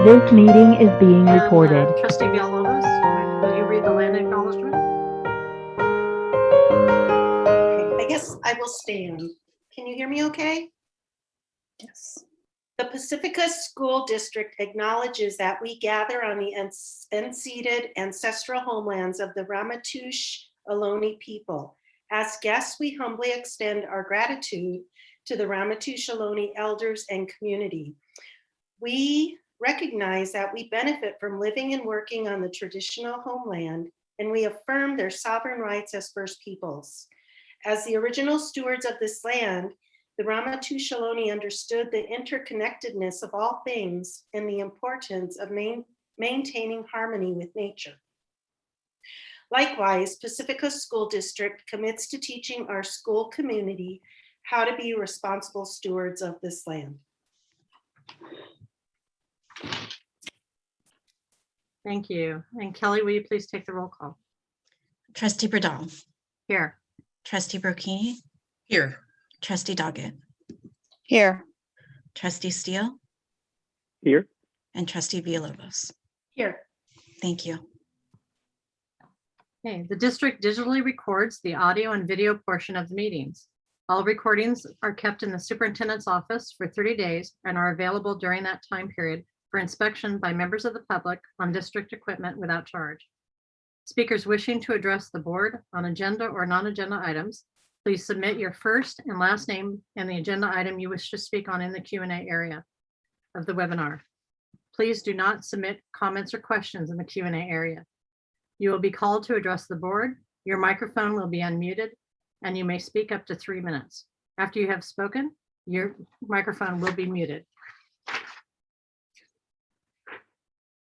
This meeting is being recorded. Trustee Villalobos, will you read the land acknowledgement? Okay, I guess I will stand. Can you hear me okay? Yes. The Pacifica School District acknowledges that we gather on the unceded ancestral homelands of the Ramaytush Ohlone people. As guests, we humbly extend our gratitude to the Ramaytush Ohlone elders and community. We recognize that we benefit from living and working on the traditional homeland, and we affirm their sovereign rights as First Peoples. As the original stewards of this land, the Ramaytush Ohlone understood the interconnectedness of all things and the importance of maintaining harmony with nature. Likewise, Pacifica School District commits to teaching our school community how to be responsible stewards of this land. Thank you. And Kelly, will you please take the roll call? Trustee Bradal. Here. Trustee Brocchini. Here. Trustee Doggett. Here. Trustee Steele. Here. And Trustee Villalobos. Here. Thank you. Okay, the district digitally records the audio and video portion of the meetings. All recordings are kept in the superintendent's office for 30 days and are available during that time period for inspection by members of the public on district equipment without charge. Speakers wishing to address the board on agenda or non-agenda items, please submit your first and last name and the agenda item you wish to speak on in the Q&A area of the webinar. Please do not submit comments or questions in the Q&A area. You will be called to address the board. Your microphone will be unmuted and you may speak up to 3 minutes. After you have spoken, your microphone will be muted.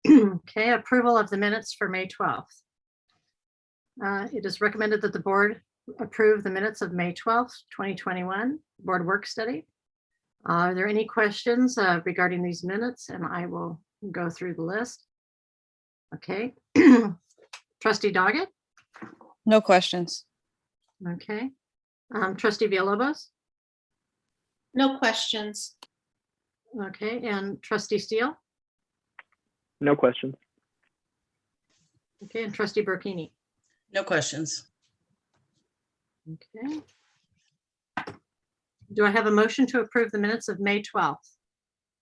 Okay, approval of the minutes for May 12th. It is recommended that the board approve the minutes of May 12th, 2021, board work study. Are there any questions regarding these minutes? And I will go through the list. Okay. Trustee Doggett? No questions. Okay. Trustee Villalobos? No questions. Okay, and Trustee Steele? No questions. Okay, and Trustee Brocchini? No questions. Okay. Do I have a motion to approve the minutes of May 12th,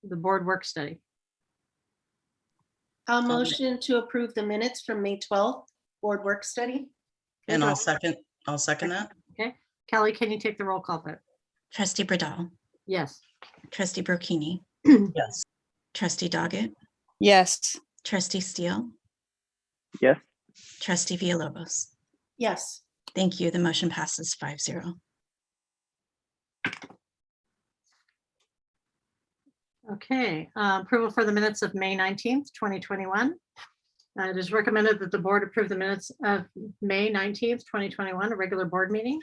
the board work study? I'll motion to approve the minutes from May 12th, board work study. And I'll second that. Okay, Kelly, can you take the roll call vote? Trustee Bradal. Yes. Trustee Brocchini. Yes. Trustee Doggett. Yes. Trustee Steele. Yes. Trustee Villalobos. Yes. Thank you. The motion passes 5-0. Okay, approval for the minutes of May 19th, 2021. It is recommended that the board approve the minutes of May 19th, 2021, a regular board meeting.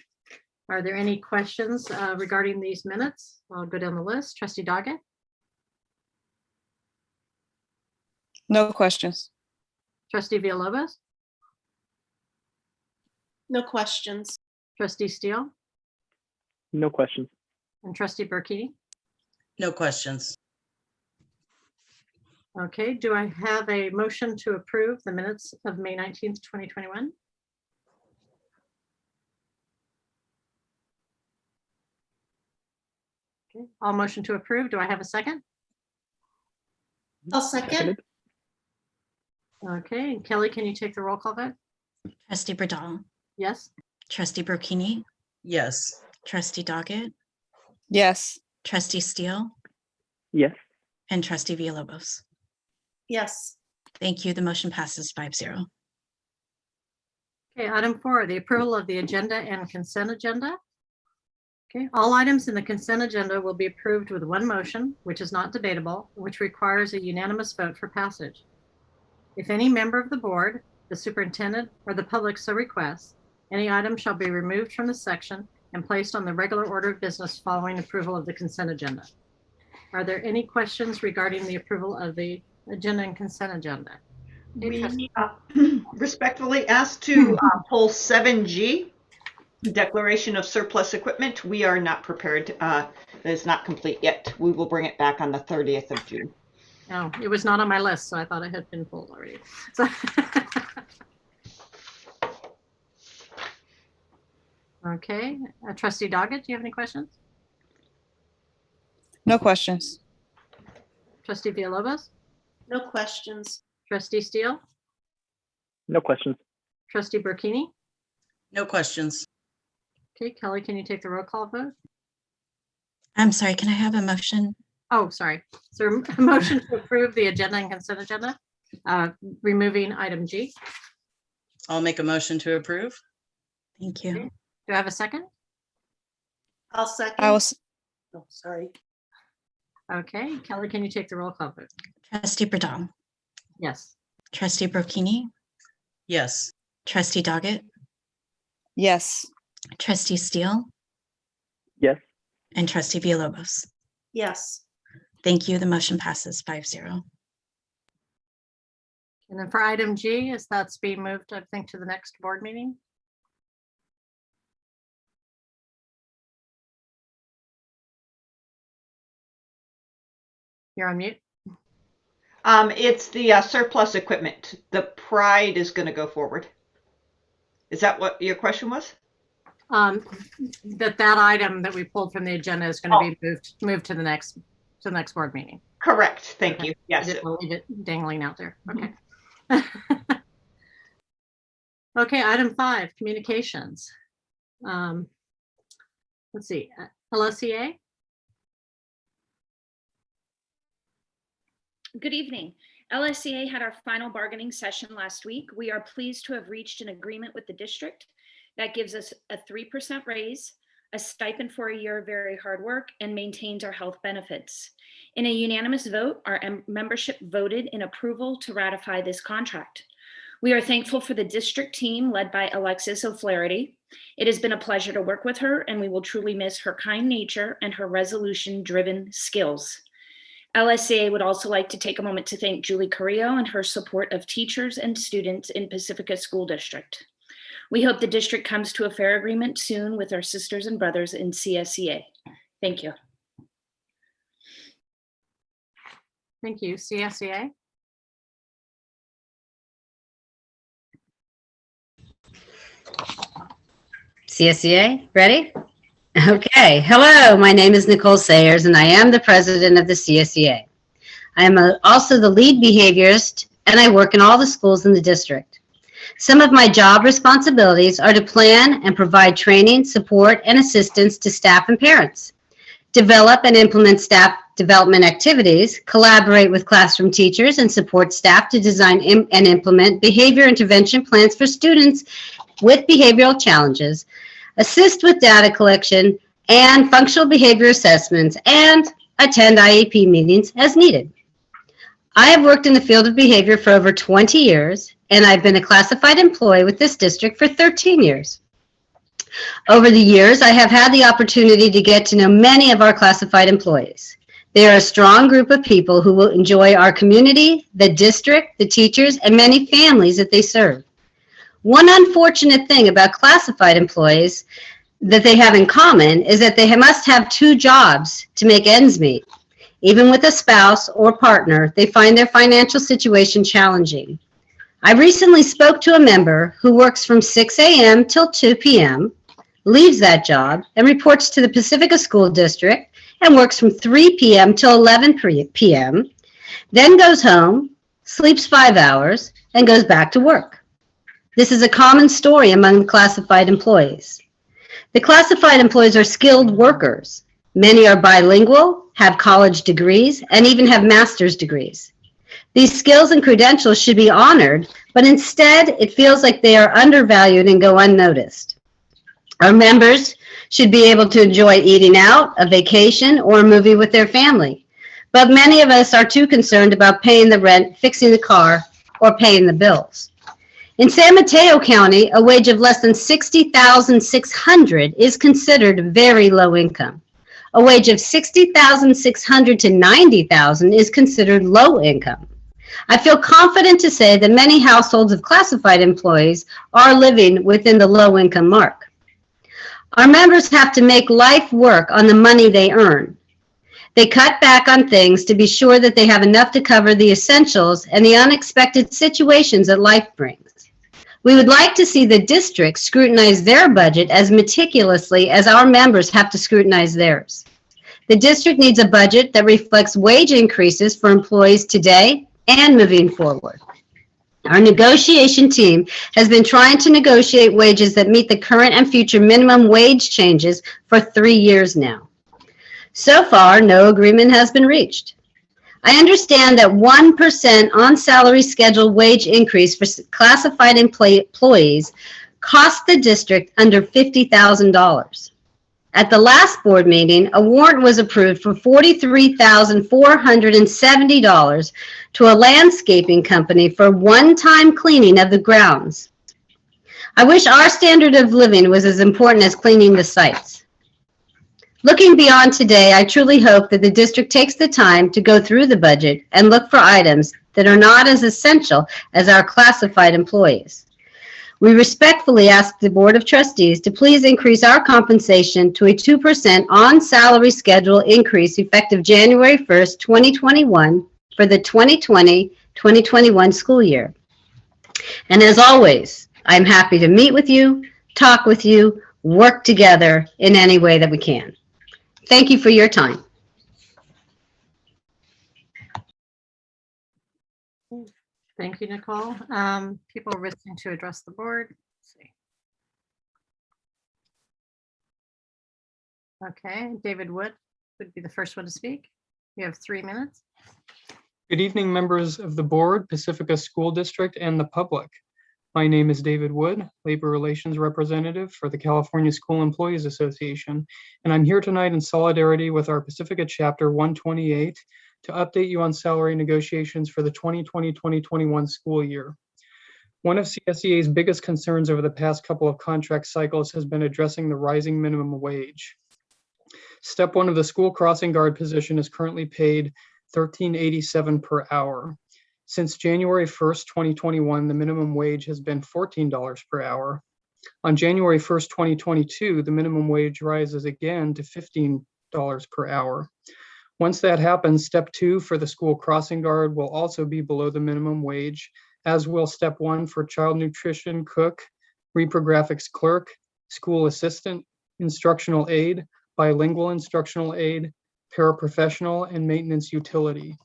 Are there any questions regarding these minutes? I'll go down the list. Trustee Doggett? No questions. Trustee Villalobos? No questions. Trustee Steele? No questions. And Trustee Burkini? No questions. Okay, do I have a motion to approve the minutes of May 19th, 2021? Okay, I'll motion to approve. Do I have a second? I'll second. Seconded. Okay, and Kelly, can you take the roll call vote? Trustee Bradal. Yes. Trustee Brocchini. Yes. Trustee Doggett. Yes. Trustee Steele. Yes. And Trustee Villalobos. Yes. Thank you. The motion passes 5-0. Okay, item 4, the approval of the agenda and consent agenda. Okay, all items in the consent agenda will be approved with one motion, which is not debatable, which requires a unanimous vote for passage. If any member of the board, the superintendent, or the public so requests, any item shall be removed from the section and placed on the regular order of business following approval of the consent agenda. Are there any questions regarding the approval of the agenda and consent agenda? We respectfully ask to pull 7G, declaration of surplus equipment. We are not prepared. It is not complete yet. We will bring it back on the 30th of June. No, it was not on my list, so I thought it had been pulled already. So okay, Trustee Doggett, do you have any questions? No questions. Trustee Villalobos? No questions. Trustee Steele? No questions. Trustee Burkini? No questions. Okay, Kelly, can you take the roll call vote? I'm sorry, can I have a motion? Oh, sorry. So a motion to approve the agenda and consent agenda, removing item G. I'll make a motion to approve. Thank you. Do I have a second? I'll second. I was, Oh, sorry. Okay, Kelly, can you take the roll call vote? Trustee Burdall, Yes. Trustee Burkini, Yes. Trustee Doggett, yes. Trustee Steele, Yes. and Trustee Villalobos. Yes. Thank you. The motion passes 5-0. And then for item G, is that's being moved, I think, to the next board meeting? You're on mute. It's the surplus equipment. The Pride is going to go forward. Is that what your question was? That item that we pulled from the agenda is going to be moved to the next board meeting. Correct. Thank Okay. you. I Yes. didn't leave it dangling out there. Okay. Okay, item 5, communications. Let's see, LSCA? Good evening. LSCA had our final bargaining session last week. We are pleased to have reached an agreement with the district that gives us a 3% raise, a stipend for a year of very hard work, and maintains our health benefits. In a unanimous vote, our membership voted in approval to ratify this contract. We are thankful for the district team led by Alexis O'Flaherty. It has been a pleasure to work with her, and we will truly miss her kind nature and her resolution-driven skills. LSCA would also like to take a moment to thank Julie Carrillo and her support of teachers and students in Pacifica School District. We hope the district comes to a fair agreement soon with our sisters and brothers in CSEA. Thank you. Thank you. CSEA? CSEA, ready? Okay. Hello, my name is Nicole Sayers, and I am the president of the CSEA. I am also the lead behaviorist, and I work in all the schools in the district. Some of my job responsibilities are to plan and provide training, support, and assistance to staff and parents, develop and implement staff development activities, collaborate with classroom teachers, and support staff to design and implement behavior intervention plans for students with behavioral challenges, assist with data collection and functional behavior assessments, and attend IEP meetings as needed. I have worked in the field of behavior for over 20 years, and I've been a classified employee with this district for 13 years. Over the years, I have had the opportunity to get to know many of our classified employees. They are a strong group of people who will enjoy our community, the district, the teachers, and many families that they serve. One unfortunate thing about classified employees that they have in common is that they must have 2 jobs to make ends meet. Even with a spouse or partner, they find their financial situation challenging. I recently spoke to a member who works from 6 a.m. till 2 p.m., leaves that job, and reports to the Pacifica School District and works from 3 p.m. till 11 p.m., then goes home, sleeps 5 hours, and goes back to work. This is a common story among the classified employees. The classified employees are skilled workers. Many are bilingual, have college degrees, and even have master's degrees. These skills and credentials should be honored, but instead it feels like they are undervalued and go unnoticed. Our members should be able to enjoy eating out, a vacation, or a movie with their family. But many of us are too concerned about paying the rent, fixing the car, or paying the bills. In San Mateo County, a wage of less than $60,600 is considered very low income. A wage of $60,600 to $90,000 is considered low income. I feel confident to say that many households of classified employees are living within the low income mark. Our members have to make life work on the money they earn. They cut back on things to be sure that they have enough to cover the essentials and the unexpected situations that life brings. We would like to see the district scrutinize their budget as meticulously as our members have to scrutinize theirs. The district needs a budget that reflects wage increases for employees today and moving forward. Our negotiation team has been trying to negotiate wages that meet the current and future minimum wage changes for 3 years now. So far, no agreement has been reached. I understand that 1% on salary schedule wage increase for classified employees cost the district under $50,000. At the last board meeting, a warrant was approved for $43,470 to a landscaping company for one-time cleaning of the grounds. I wish our standard of living was as important as cleaning the sites. Looking beyond today, I truly hope that the district takes the time to go through the budget and look for items that are not as essential as our classified employees. We respectfully ask the Board of Trustees to please increase our compensation to a 2% on salary schedule increase effective January 1st, 2021 for the 2020-2021 school year. And as always, I'm happy to meet with you, talk with you, work together in any way that we can. Thank you for your time. Thank you, Nicole. People wishing to address the board. Let's see. Okay, David Wood would be the first one to speak. You have 3 minutes. Good evening, members of the board, Pacifica School District, and the public. My name is David Wood, Labor Relations Representative for the California School Employees Association, and I'm here tonight in solidarity with our Pacifica Chapter 128 to update you on salary negotiations for the 2020-2021 school year. One of CSEA's biggest concerns over the past couple of contract cycles has been addressing the rising minimum wage. Step 1 of the school crossing guard position is currently paid $13.87 per hour. Since January 1st, 2021, the minimum wage has been $14 per hour. On January 1st, 2022, the minimum wage rises again to $15 per hour. Once that happens, step 2 for the school crossing guard will also be below the minimum wage, as will step 1 for child nutrition cook, reprographics clerk, school assistant, instructional aide, bilingual instructional aide, paraprofessional, and maintenance utility.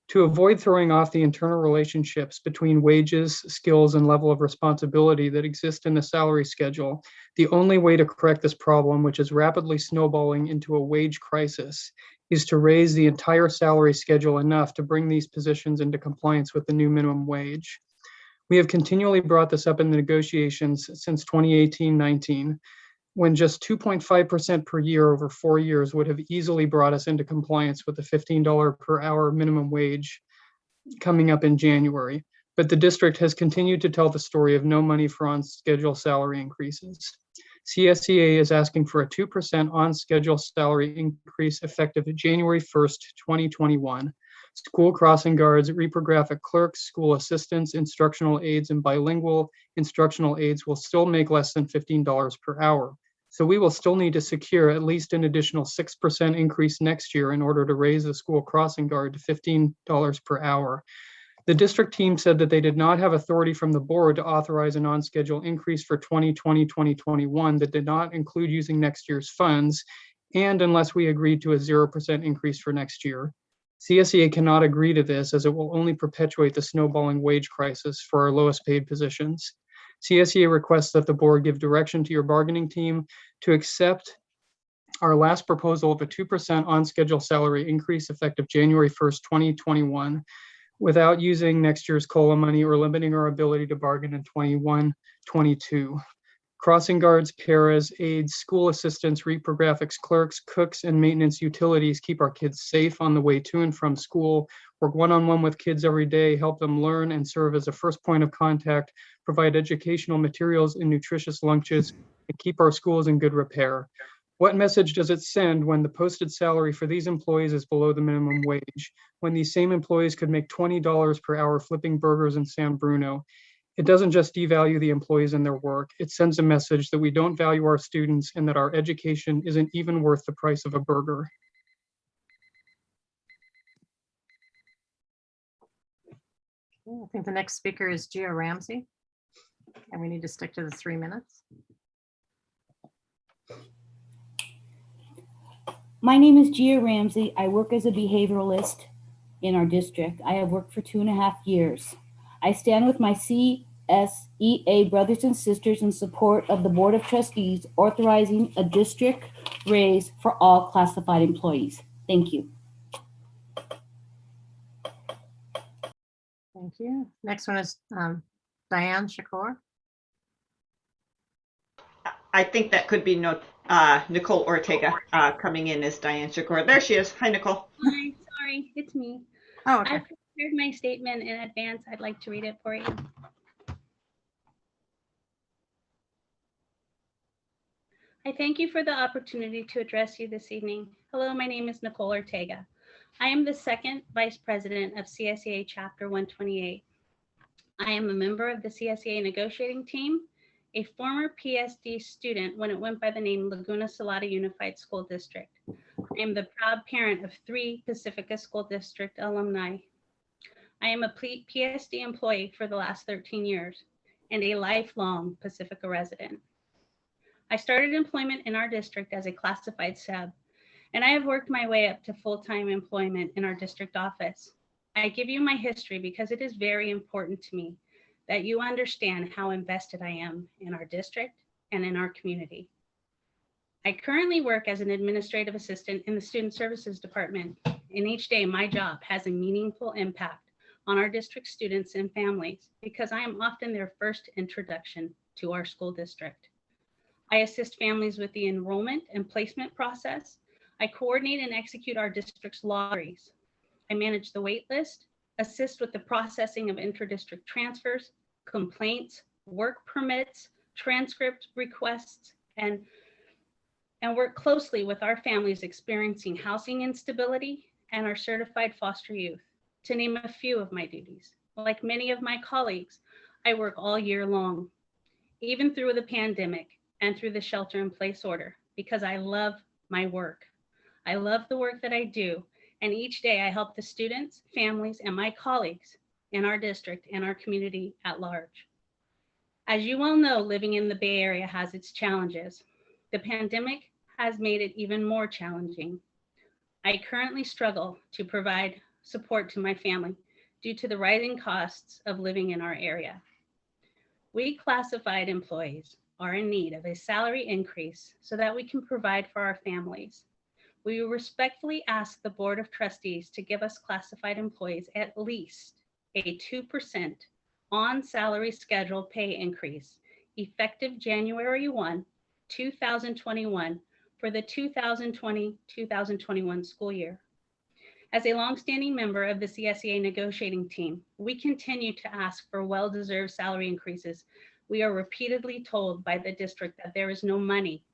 To avoid throwing off the internal relationships between wages, skills, and level of responsibility that exist in the salary schedule, the only way to correct this problem, which is rapidly snowballing into a wage crisis, is to raise the entire salary schedule enough to bring these positions into compliance with the new minimum wage. We have continually brought this up in the negotiations since 2018-19, when just 2.5% per year over 4 years would have easily brought us into compliance with the $15 per hour minimum wage coming up in January. But the district has continued to tell the story of no money for on-schedule salary increases. CSEA is asking for a 2% on-schedule salary increase effective January 1st, 2021. School crossing guards, reprographic clerks, school assistants, instructional aides, and bilingual instructional aides will still make less than $15 per hour. So we will still need to secure at least an additional 6% increase next year in order to raise the school crossing guard to $15 per hour. The district team said that they did not have authority from the board to authorize a non-schedule increase for 2020-2021 that did not include using next year's funds, and unless we agreed to a 0% increase for next year. CSEA cannot agree to this as it will only perpetuate the snowballing wage crisis for our lowest paid positions. CSEA requests that the board give direction to your bargaining team to accept our last proposal of a 2% on-schedule salary increase effective January 1st, 2021, without using next year's COLA money or limiting our ability to bargain in 21-22. Crossing guards, paras, aides, school assistants, reprographics clerks, cooks, and maintenance utilities keep our kids safe on the way to and from school, work one-on-one with kids every day, help them learn and serve as a first point of contact, provide educational materials and nutritious lunches, and keep our schools in good repair. What message does it send when the posted salary for these employees is below the minimum wage, when these same employees could make $20 per hour flipping burgers in San Bruno? It doesn't just devalue the employees and their work. It sends a message that we don't value our students and that our education isn't even worth the price of a burger. I think the next speaker is Gia Ramsey. And we need to stick to the 3 minutes. My name is Gia Ramsey. I work as a behavioralist in our district. I have worked for 2.5 years. I stand with my CSEA brothers and sisters in support of the Board of Trustees authorizing a district raise for all classified employees. Thank you. Thank you. Next one is Diane Shakur. I think that could be Nicole Ortega coming in as Diane Shakur. There she is. Hi, Nicole. Hi, sorry, it's me. Oh, okay. I prepared my statement in advance. I'd like to read it for you. I thank you for the opportunity to address you this evening. Hello, my name is Nicole Ortega. I am the second Vice President of CSEA Chapter 128. I am a member of the CSEA negotiating team, a former PSD student when it went by the name Laguna Salada Unified School District. I am the proud parent of 3 Pacifica School District alumni. I am a PSD employee for the last 13 years and a lifelong Pacifica resident. I started employment in our district as a classified sub, and I have worked my way up to full-time employment in our district office. I give you my history because it is very important to me that you understand how invested I am in our district and in our community. I currently work as an administrative assistant in the Student Services Department, and each day my job has a meaningful impact on our district students and families because I am often their first introduction to our school district. I assist families with the enrollment and placement process. I coordinate and execute our district's lotteries. I manage the wait list, assist with the processing of inter-district transfers, complaints, work permits, transcript requests, and work closely with our families experiencing housing instability and our certified foster youth, to name a few of my duties. Like many of my colleagues, I work all year long, even through the pandemic and through the shelter-in-place order, because I love my work. I love the work that I do, and each day I help the students, families, and my colleagues in our district and our community at large. As you well know, living in the Bay Area has its challenges. The pandemic has made it even more challenging. I currently struggle to provide support to my family due to the rising costs of living in our area. We classified employees are in need of a salary increase so that we can provide for our families. We respectfully ask the Board of Trustees to give us classified employees at least a 2% on salary schedule pay increase effective January 1, 2021 for the 2020-2021 school year. As a longstanding member of the CSEA negotiating team, we continue to ask for well-deserved salary increases. We are repeatedly told by the district that there is no money.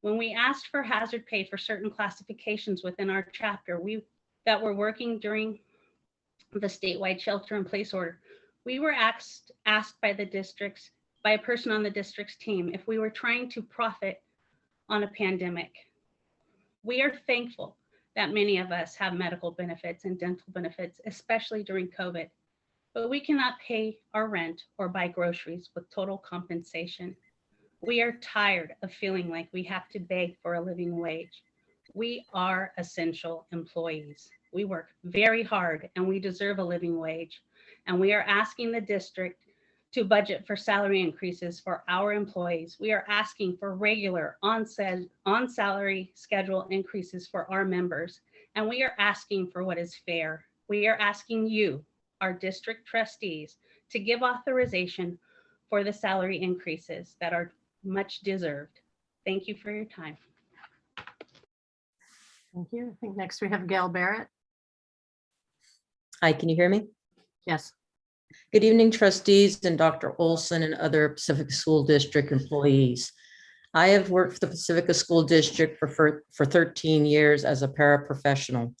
When we asked for hazard pay for certain classifications within our chapter that were working during the statewide shelter-in-place order, we were asked by a person on the district's team if we were trying to profit on a pandemic. We are thankful that many of us have medical benefits and dental benefits, especially during COVID, but we cannot pay our rent or buy groceries with total compensation. We are tired of feeling like we have to beg for a living wage. We are essential employees. We work very hard and we deserve a living wage. And we are asking the district to budget for salary increases for our employees. We are asking for regular on-salary schedule increases for our members. And we are asking for what is fair. We are asking you, our district trustees, to give authorization for the salary increases that are much deserved. Thank you for your time. Thank you. I think next we have Gail Barrett. Hi, can you hear me? Yes. Good evening, trustees and Dr. Olson and other Pacifica School District employees. I have worked for the Pacifica School District for 13 years as a paraprofessional.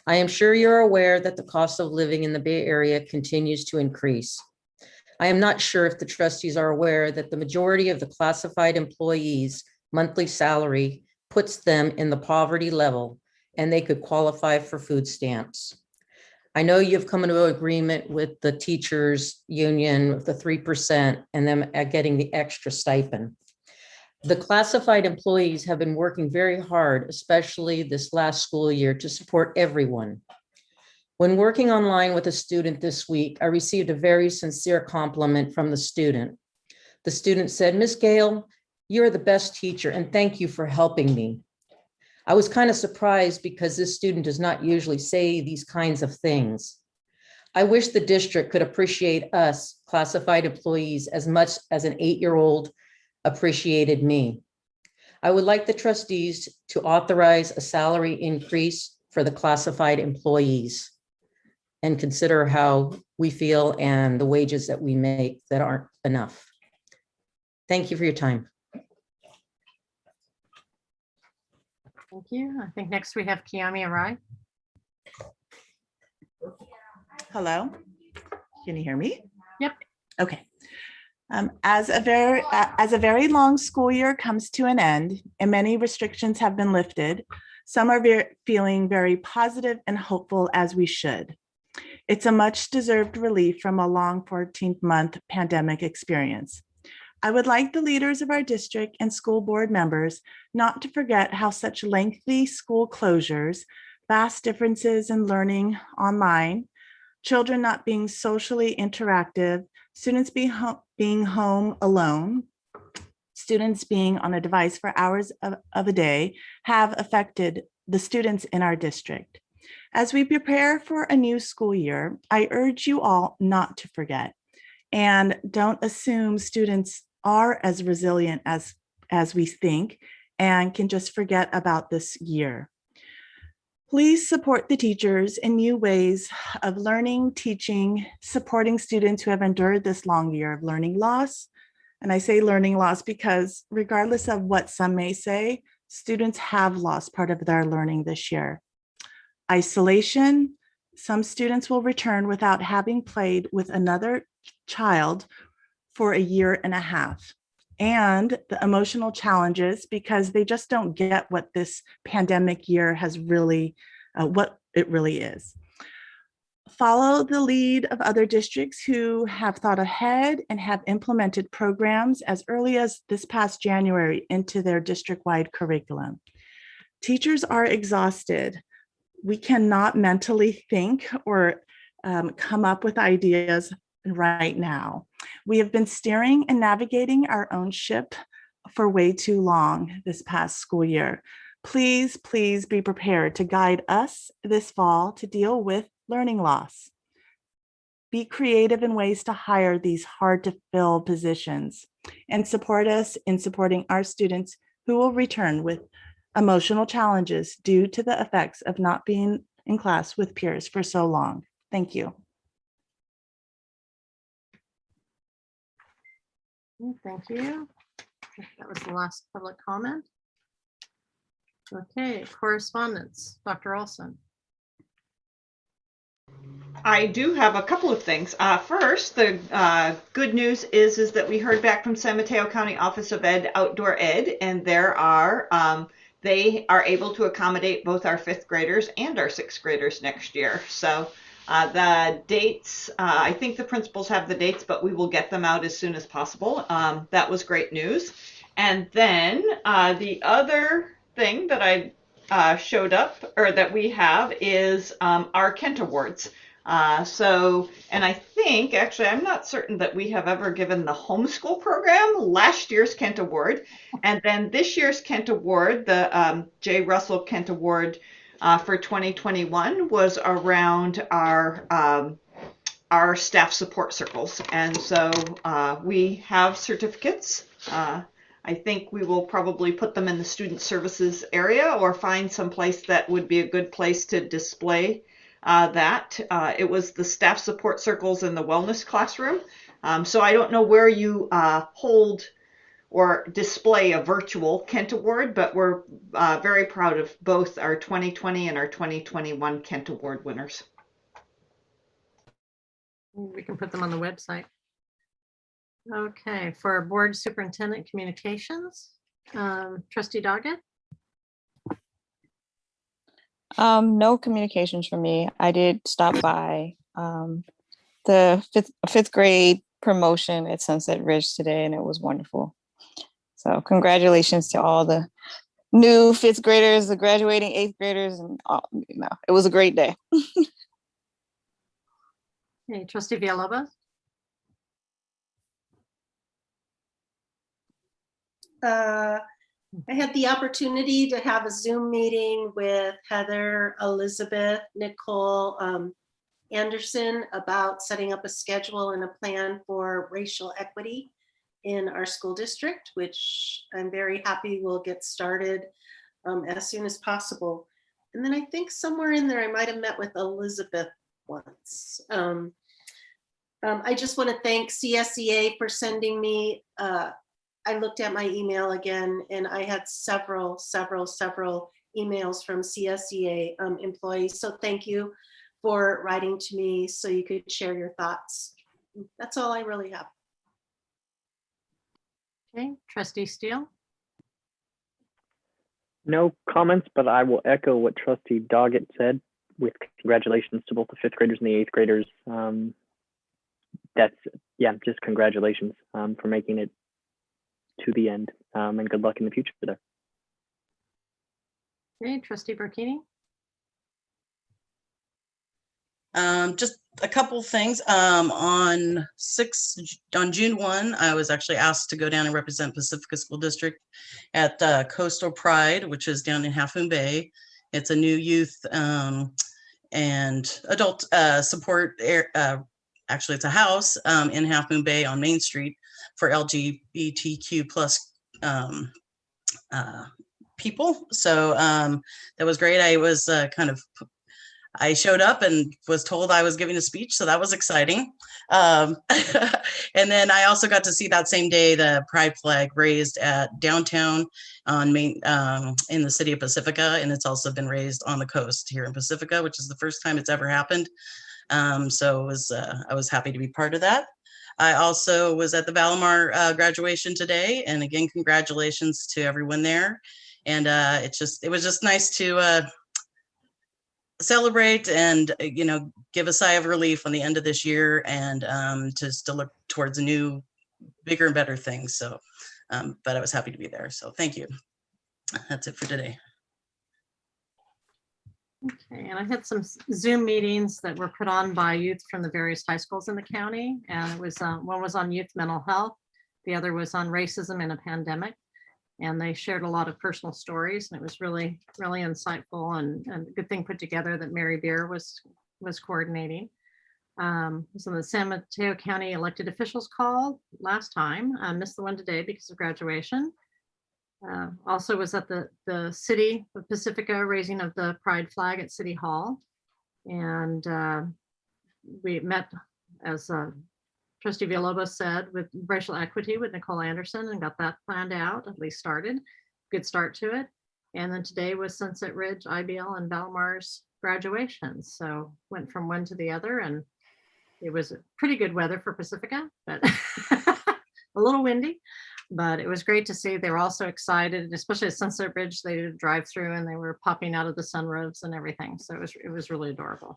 I am sure you're aware that the cost of living in the Bay Area continues to increase. I am not sure if the trustees are aware that the majority of the classified employees' monthly salary puts them in the poverty level and they could qualify for food stamps. I know you've come into an agreement with the teachers union, with the 3% and them getting the extra stipend. The classified employees have been working very hard, especially this last school year, to support everyone. When working online with a student this week, I received a very sincere compliment from the student. The student said, "Miss Gale, you're the best teacher, and thank you for helping me." I was kind of surprised because this student does not usually say these kinds of things. I wish the district could appreciate us classified employees as much as an 8-year-old appreciated me. I would like the trustees to authorize a salary increase for the classified employees and consider how we feel and the wages that we make that aren't enough. Thank you for your time. Thank you. I think next we have Kiami Arai. Hello, can you hear me? Yep. Okay. As a very long school year comes to an end and many restrictions have been lifted, some are feeling very positive and hopeful, as we should. It's a much deserved relief from a long 14-month pandemic experience. I would like the leaders of our district and school board members not to forget how such lengthy school closures, vast differences in learning online, children not being socially interactive, students being home alone, students being on a device for hours of a day have affected the students in our district. As we prepare for a new school year, I urge you all not to forget and don't assume students are as resilient as we think and can just forget about this year. Please support the teachers in new ways of learning, teaching, supporting students who have endured this long year of learning loss. And I say learning loss because regardless of what some may say, students have lost part of their learning this year. Isolation, some students will return without having played with another child for a year and a half. And the emotional challenges because they just don't get what this pandemic year has really, what it really is. Follow the lead of other districts who have thought ahead and have implemented programs as early as this past January into their district-wide curriculum. Teachers are exhausted. We cannot mentally think or come up with ideas right now. We have been steering and navigating our own ship for way too long this past school year. Please, please be prepared to guide us this fall to deal with learning loss. Be creative in ways to hire these hard to fill positions and support us in supporting our students who will return with emotional challenges due to the effects of not being in class with peers for so long. Thank you. Thank you. That was the last public comment. Okay, correspondence, Dr. Olson. I do have a couple of things. First, the good news is that we heard back from San Mateo County Office of Ed Outdoor Ed, and they are able to accommodate both our 5th graders and our 6th graders next year. So the dates, I think the principals have the dates, but we will get them out as soon as possible. That was great news. And then the other thing that I showed up, or that we have, is our Kent Awards. And I think, actually, I'm not certain that we have ever given the homeschool program last year's Kent Award. And then this year's Kent Award, the J. Russell Kent Award for 2021, was around our staff support circles. And so we have certificates. I think we will probably put them in the student services area or find some place that would be a good place to display that. It was the staff support circles in the wellness classroom. So I don't know where you hold or display a virtual Kent Award, but we're very proud of both our 2020 and our 2021 Kent Award winners. We can put them on the website. Okay, for board superintendent communications, Trustee Doggett. No communications from me. I did stop by the fifth grade promotion at Sunset Ridge today, and it was wonderful. So congratulations to all the new fifth graders, the graduating eighth graders, and all, it was a great day. Okay, Trustee Villalobos? I had the opportunity to have a Zoom meeting with Heather, Elizabeth, Nicole, Anderson about setting up a schedule and a plan for racial equity in our school district, which I'm very happy will get started as soon as possible. And then I think somewhere in there, I might have met with Elizabeth once. I just want to thank CSEA for sending me, I looked at my email again, and I had several emails from CSEA employees. So thank you for writing to me so you could share your thoughts. That's all I really have. Okay, Trustee Steele? No comments, but I will echo what Trustee Doggett said with congratulations to both the fifth graders and the eighth graders. Just congratulations for making it to the end, and good luck in the future there. Okay, Trustee Burkini? Just a couple things. On June 1, I was actually asked to go down and represent Pacifica School District at Coastal Pride, which is down in Half Moon Bay. It's a new youth and adult support. Actually, it's a house in Half Moon Bay on Main Street for LGBTQ plus people. So that was great. I was I showed up and was told I was giving a speech, so that was exciting. And then I also got to see that same day the pride flag raised at downtown on Main in the city of Pacifica, and it's also been raised on the coast here in Pacifica, which is the first time it's ever happened. So it was I was happy to be part of that. I also was at the Valimar graduation today, and again, congratulations to everyone there. And it was just nice to celebrate and give a sigh of relief on the end of this year, and to look towards new, bigger and better things. So but I was happy to be there, so thank you. That's it for today. Okay, and I had some Zoom meetings that were put on by youth from the various high schools in the county, and it was one was on youth mental health, the other was on racism in a pandemic. And they shared a lot of personal stories, and it was really, really insightful and a good thing put together that Mary Beer was coordinating. So the San Mateo County elected officials called last time. I missed the one today because of graduation. Also was at the city of Pacifica raising of the pride flag at City Hall. And we met, as Trustee Villalobos said, with racial equity with Nicole Anderson, and got that planned out, at least started. Good start to it. And then today was Sunset Ridge, IBL, and Valimar's graduation. So went from one to the other, and it was pretty good weather for Pacifica, but a little windy. But it was great to see. They were also excited, especially at Sunset Ridge. They did a drive-through, and they were popping out of the sunroofs and everything. So it was really adorable.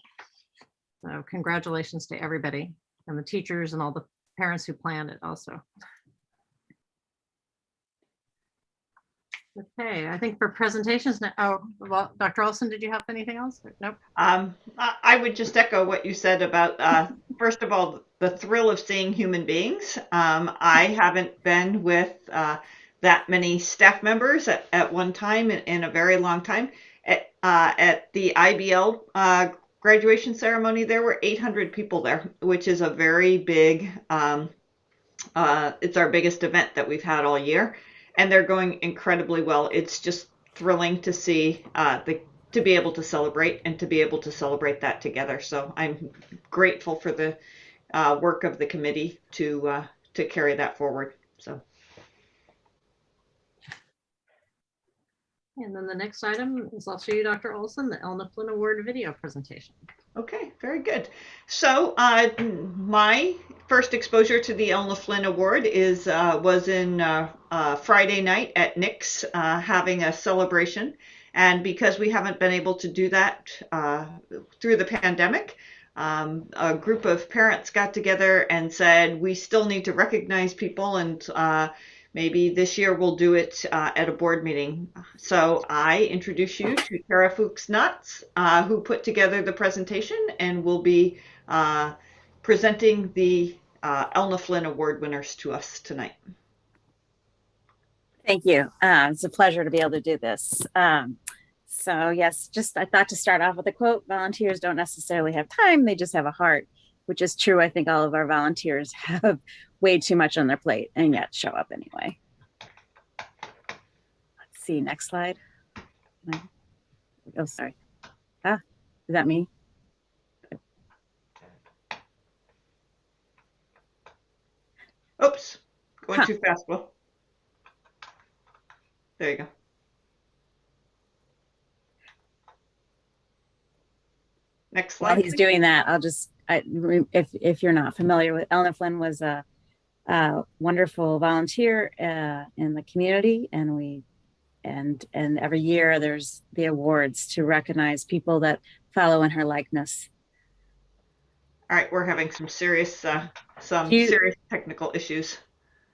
So congratulations to everybody, and the teachers and all the parents who planned it also. Okay, I think for presentations now, well, Dr. Olson, did you have anything else? Nope. I would just echo what you said about, first of all, the thrill of seeing human beings. I haven't been with that many staff members at one time in a very long time. At the IBL graduation ceremony, there were 800 people there, which is a very big, it's our biggest event that we've had all year, and they're going incredibly well. It's just thrilling to see to be able to celebrate and to be able to celebrate that together. So I'm grateful for the work of the committee to carry that forward. So. And then the next item is also you, Dr. Olson, the Elna Flynn Award video presentation. Okay, very good. So my first exposure to the Elna Flynn Award was in Friday night at Nick's having a celebration. And because we haven't been able to do that through the pandemic, a group of parents got together and said, we still need to recognize people, and maybe this year we'll do it at a board meeting. So I introduce you to Tara Fuchs Nuts, who put together the presentation and will be presenting the Elna Flynn Award winners to us tonight. Thank you. It's a pleasure to be able to do this. So yes, I thought to start off with a quote: volunteers don't necessarily have time, they just have a heart, which is true. I think all of our volunteers have way too much on their plate and yet show up anyway. Let's see, next slide. Oh, sorry. Is that me? Oops, going too fast, Will. There you go. Next slide. While he's doing that, I'll just, if you're not familiar with, Elna Flynn was a wonderful volunteer in the community, and every year there's the awards to recognize people that follow in her likeness. All right, we're having some serious technical issues.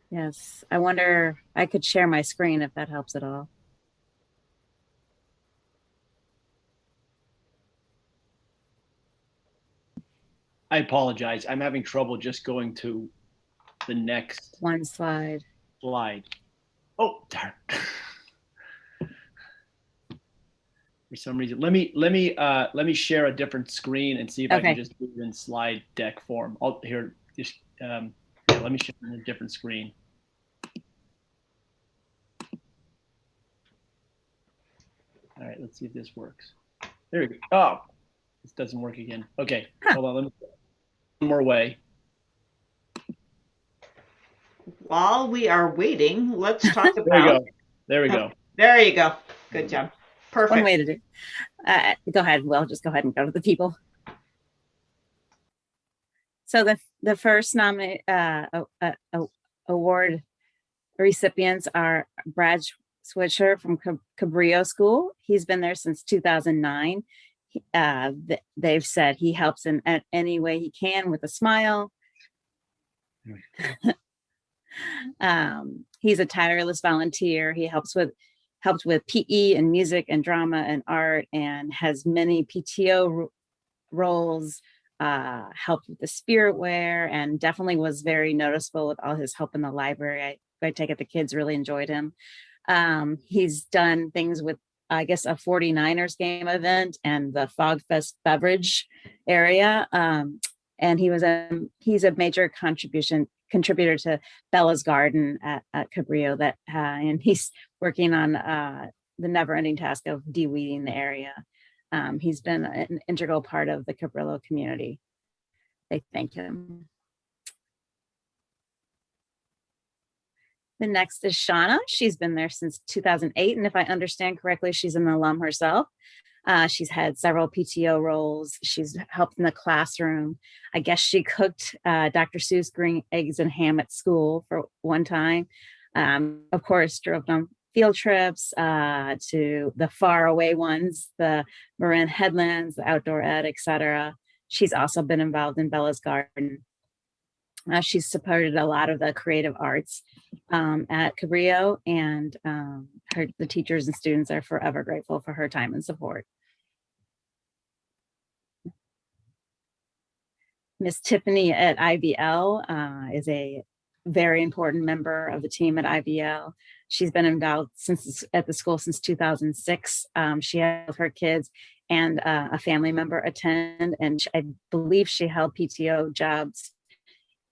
Yes, I wonder, I could share my screen if that helps at all. I apologize. I'm having trouble just going to the next one slide. Oh, darn. For some reason, let me share a different screen and see if I can just do it in slide deck form. Let me share in a different screen. All right, let's see if this works. There we go. Oh, this doesn't work again. Okay, hold on. Let me one more way. While we are waiting, let's talk about. There we go. There we go. There you go. Good job. Perfect. One way to do. Go ahead. Well, just go ahead and go to the people. So the first award recipients are Brad Switcher from Cabrillo School. He's been there since 2009. They've said he helps in any way he can with a smile. He's a tireless volunteer. He helped with PE and music and drama and art, and has many PTO roles, helped with the spirit wear, and definitely was very noticeable with all his help in the library. I take it the kids really enjoyed him. He's done things with, I guess, a 49ers game event and the Fog Fest beverage area. And he's a major contributor to Bella's Garden at Cabrillo, and he's working on the never-ending task of de-weeding the area. He's been an integral part of the Cabrillo community. They thank him. The next is Shauna. She's been there since 2008, and if I understand correctly, she's an alum herself. She's had several PTO roles. She's helped in the classroom. I guess she cooked Dr. Seuss green eggs and ham at school for one time. Of course, drove on field trips to the far away ones, the Marin Headlands, the outdoor ed, etc. She's also been involved in Bella's Garden. She's supported a lot of the creative arts at Cabrillo, and the teachers and students are forever grateful for her time and support. Miss Tiffany at IVL is a very important member of the team at IVL. She's been involved at the school since 2006. She had her kids and a family member attend, and I believe she held PTO jobs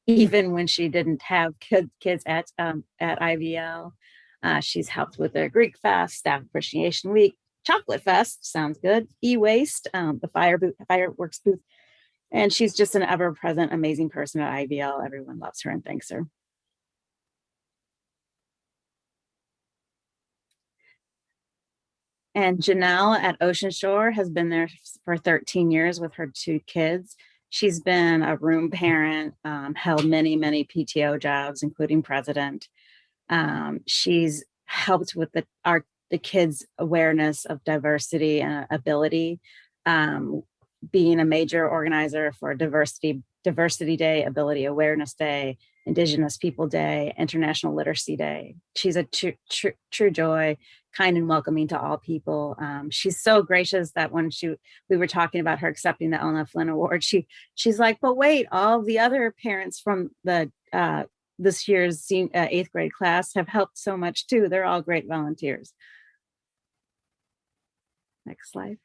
even when she didn't have kids at IVL. She's helped with their Greek Fest, Staff Appreciation Week, Chocolate Fest, sounds good, E-Waste, the fireworks booth, and she's just an ever-present, amazing person at IVL. Everyone loves her and thanks her. And Janelle at Ocean Shore has been there for 13 years with her 2 kids. She's been a room parent, held many, many PTO jobs, including president. She's helped with our the kids' awareness of diversity and ability, being a major organizer for Diversity Day, Ability Awareness Day, Indigenous People Day, International Literacy Day. She's a true joy, kind and welcoming to all people. She's so gracious that when we were talking about her accepting the Elna Flynn Award, she's like, but wait, all the other parents from the this year's 8th grade class have helped so much too. They're all great volunteers. Next slide.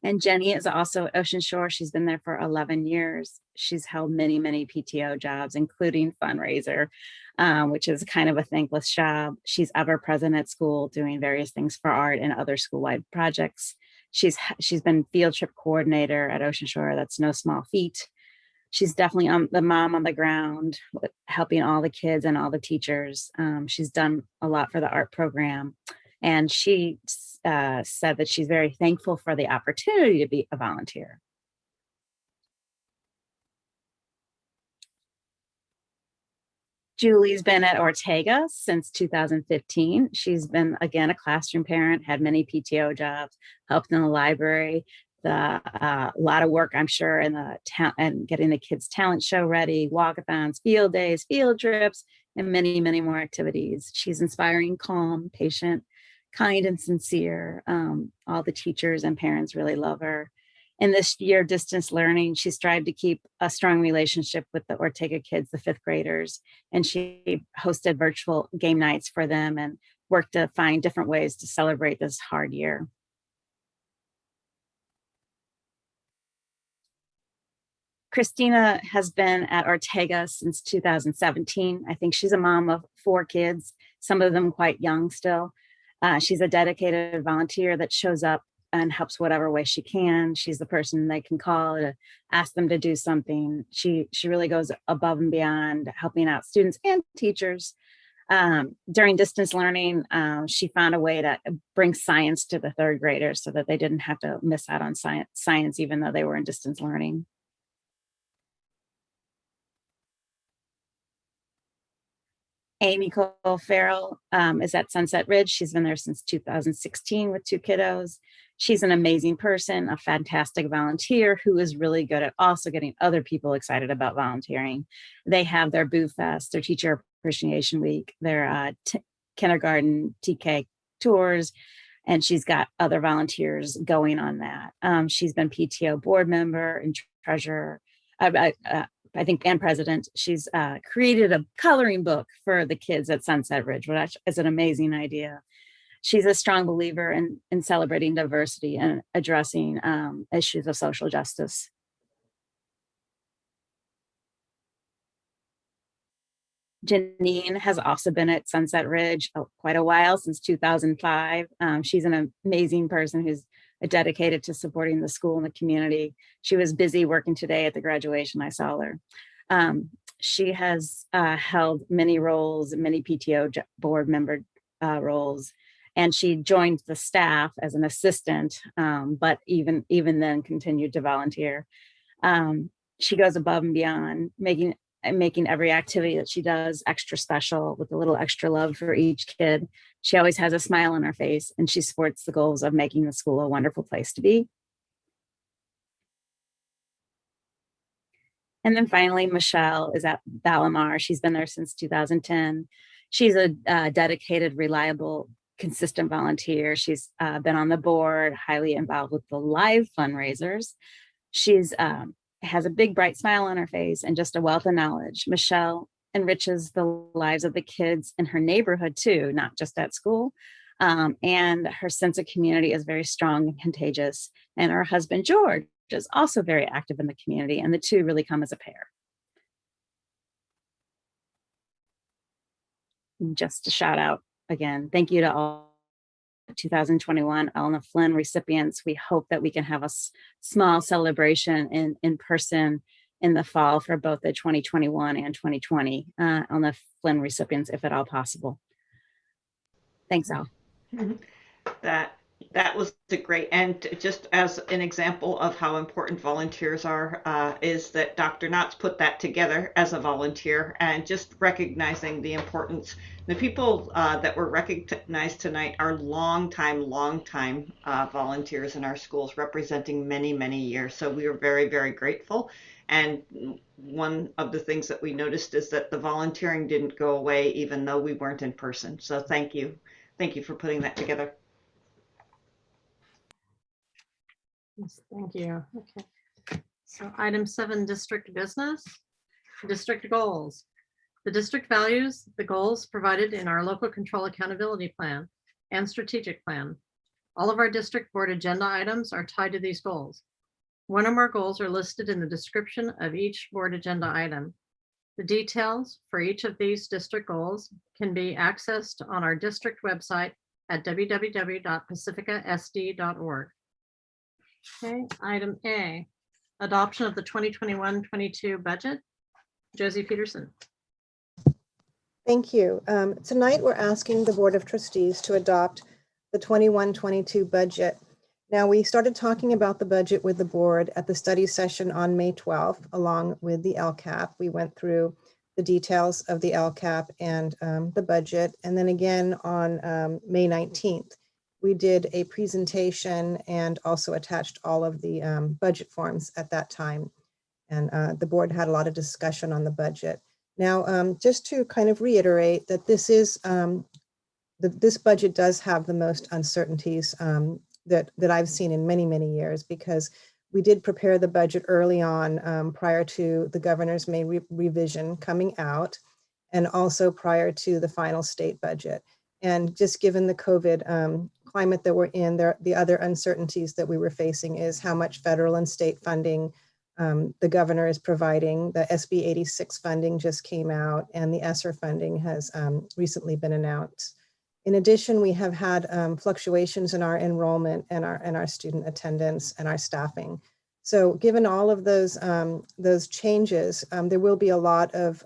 And Jenny is also at Ocean Shore. She's been there for 11 years. She's held many, many PTO jobs, including fundraiser, which is kind of a thankless job. She's ever present at school doing various things for art and other school-wide projects. She's been field trip coordinator at Ocean Shore. That's no small feat. She's definitely the mom on the ground, helping all the kids and all the teachers. She's done a lot for the art program. And she said that she's very thankful for the opportunity to be a volunteer. Julie's been at Ortega since 2015. She's been, again, a classroom parent, had many PTO jobs, helped in the library, a lot of work, I'm sure, in the and getting the kids' talent show ready, walkathons, field days, field trips, and many, many more activities. She's inspiring, calm, patient, kind, and sincere. All the teachers and parents really love her. In this year of distance learning, she strived to keep a strong relationship with the Ortega kids, the 5th graders, and she hosted virtual game nights for them and worked to find different ways to celebrate this hard year. Christina has been at Ortega since 2017. I think she's a mom of 4 kids, some of them quite young still. She's a dedicated volunteer that shows up and helps whatever way she can. She's the person they can call to ask them to do something. She really goes above and beyond, helping out students and teachers. During distance learning, she found a way to bring science to the 3rd graders so that they didn't have to miss out on science even though they were in distance learning. Amy Cole Farrell is at Sunset Ridge. She's been there since 2016 with 2 kiddos. She's an amazing person, a fantastic volunteer who is really good at also getting other people excited about volunteering. They have their Boo Fest, their Teacher Appreciation Week, their kindergarten TK tours, and she's got other volunteers going on that. She's been PTO board member and treasurer. I think, and president. She's created a coloring book for the kids at Sunset Ridge, which is an amazing idea. She's a strong believer in celebrating diversity and addressing issues of social justice. Janine has also been at Sunset Ridge quite a while, since 2005. She's an amazing person who's dedicated to supporting the school and the community. She was busy working today at the graduation. I saw her. She has held many roles, many PTO board member roles, and she joined the staff as an assistant, but even then continued to volunteer. She goes above and beyond, making every activity that she does extra special with a little extra love for each kid. She always has a smile on her face, and she supports the goals of making the school a wonderful place to be. And then finally, Michelle is at Balamar. She's been there since 2010. She's a dedicated, reliable, consistent volunteer. She's been on the board, highly involved with the live fundraisers. She's has a big bright smile on her face and just a wealth of knowledge. Michelle enriches the lives of the kids in her neighborhood too, not just at school. And her sense of community is very strong and contagious. And her husband, George, is also very active in the community, and the two really come as a pair. And just a shout out again, thank you to all 2021 Elna Flynn recipients. We hope that we can have a small celebration in person in the fall for both the 2021 and 2020 Elna Flynn recipients, if at all possible. Thanks, Al. That That was great. And just as an example of how important volunteers are, is that Dr. Knotts put that together as a volunteer, and just recognizing the importance. The people that were recognized tonight are long time volunteers in our schools, representing many, many years. So we are very, very grateful. And one of the things that we noticed is that the volunteering didn't go away, even though we weren't in person. So thank you. Thank you for putting that together. Yes, thank you. Okay. So item 7, district business, district goals. The district values the goals provided in our local control accountability plan and strategic plan. All of our district board agenda items are tied to these goals. One or more goals are listed in the description of each board agenda item. The details for each of these district goals can be accessed on our district website at www.pacificasd.org. Okay, item A, adoption of the 2021-22 budget. Josie Peterson. Thank you. Tonight, we're asking the Board of Trustees to adopt the 21-22 budget. Now, we started talking about the budget with the board at the study session on May 12th, along with the LCAP. We went through the details of the LCAP and the budget. And then again on May 19th, we did a presentation and also attached all of the budget forms at that time. And the board had a lot of discussion on the budget. Now, just to kind of reiterate that this is, this budget does have the most uncertainties that I've seen in many, many years, because we did prepare the budget early on prior to the governor's May revision coming out, and also prior to the final state budget. And just given the COVID climate that we're in, the other uncertainties that we were facing is how much federal and state funding the governor is providing. The SB 86 funding just came out, and the ESSER funding has recently been announced. In addition, we have had fluctuations in our enrollment and our student attendance and our staffing. So given all of those changes, there will be a lot of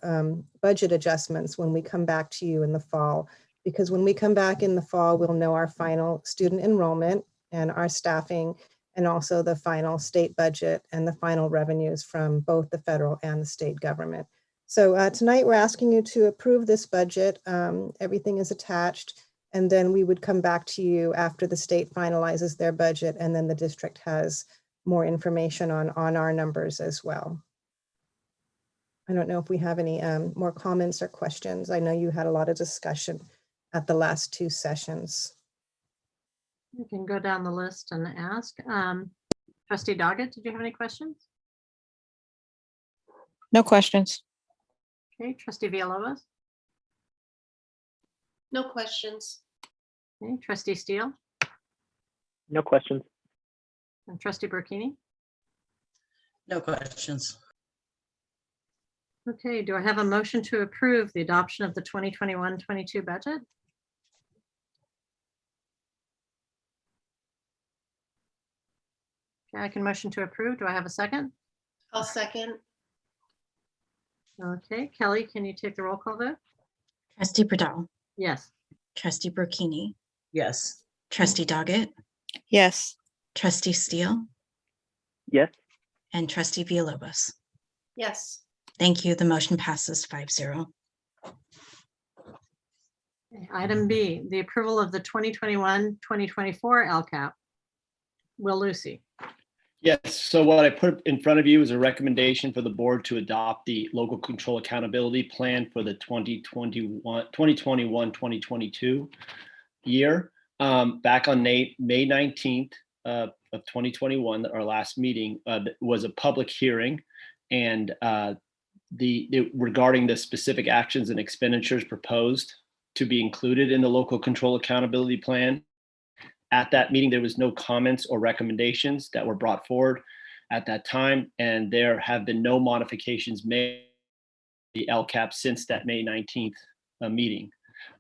budget adjustments when we come back to you in the fall, because when we come back in the fall, we'll know our final student enrollment and our staffing, and also the final state budget and the final revenues from both the federal and the state government. So tonight we're asking you to approve this budget. Everything is attached, and then we would come back to you after the state finalizes their budget, and then the district has more information on our numbers as well. I don't know if we have any more comments or questions. I know you had a lot of discussion at the last 2 sessions. You can go down the list and ask. Trustee Doggett, did you have any questions? No questions. Okay, Trustee Villalobos. No questions. Okay, Trustee Steele No questions. and Trustee Burkini. No questions. Okay, do I have a motion to approve the adoption of the 2021-22 budget? Okay, I can motion to approve. Do I have a second? I'll second. Okay, Kelly, can you take the roll call vote? Trustee Burdell, Yes. Trustee Burkini, Yes. Trustee Doggett, Yes. Trustee Steele, Yes. and Trustee Villalobos. Yes. Thank you. The motion passes 5-0. Okay, item B, the approval of the 2021-2024 LCAP. Will Lucy. Yes, so what I put in front of you is a recommendation for the board to adopt the local control accountability plan for the 2021-2022 year. Back on May 19th of 2021, our last meeting was a public hearing, and regarding the specific actions and expenditures proposed to be included in the local control accountability plan. At that meeting, there was no comments or recommendations that were brought forward at that time, and there have been no modifications made to the LCAP since that May 19th meeting.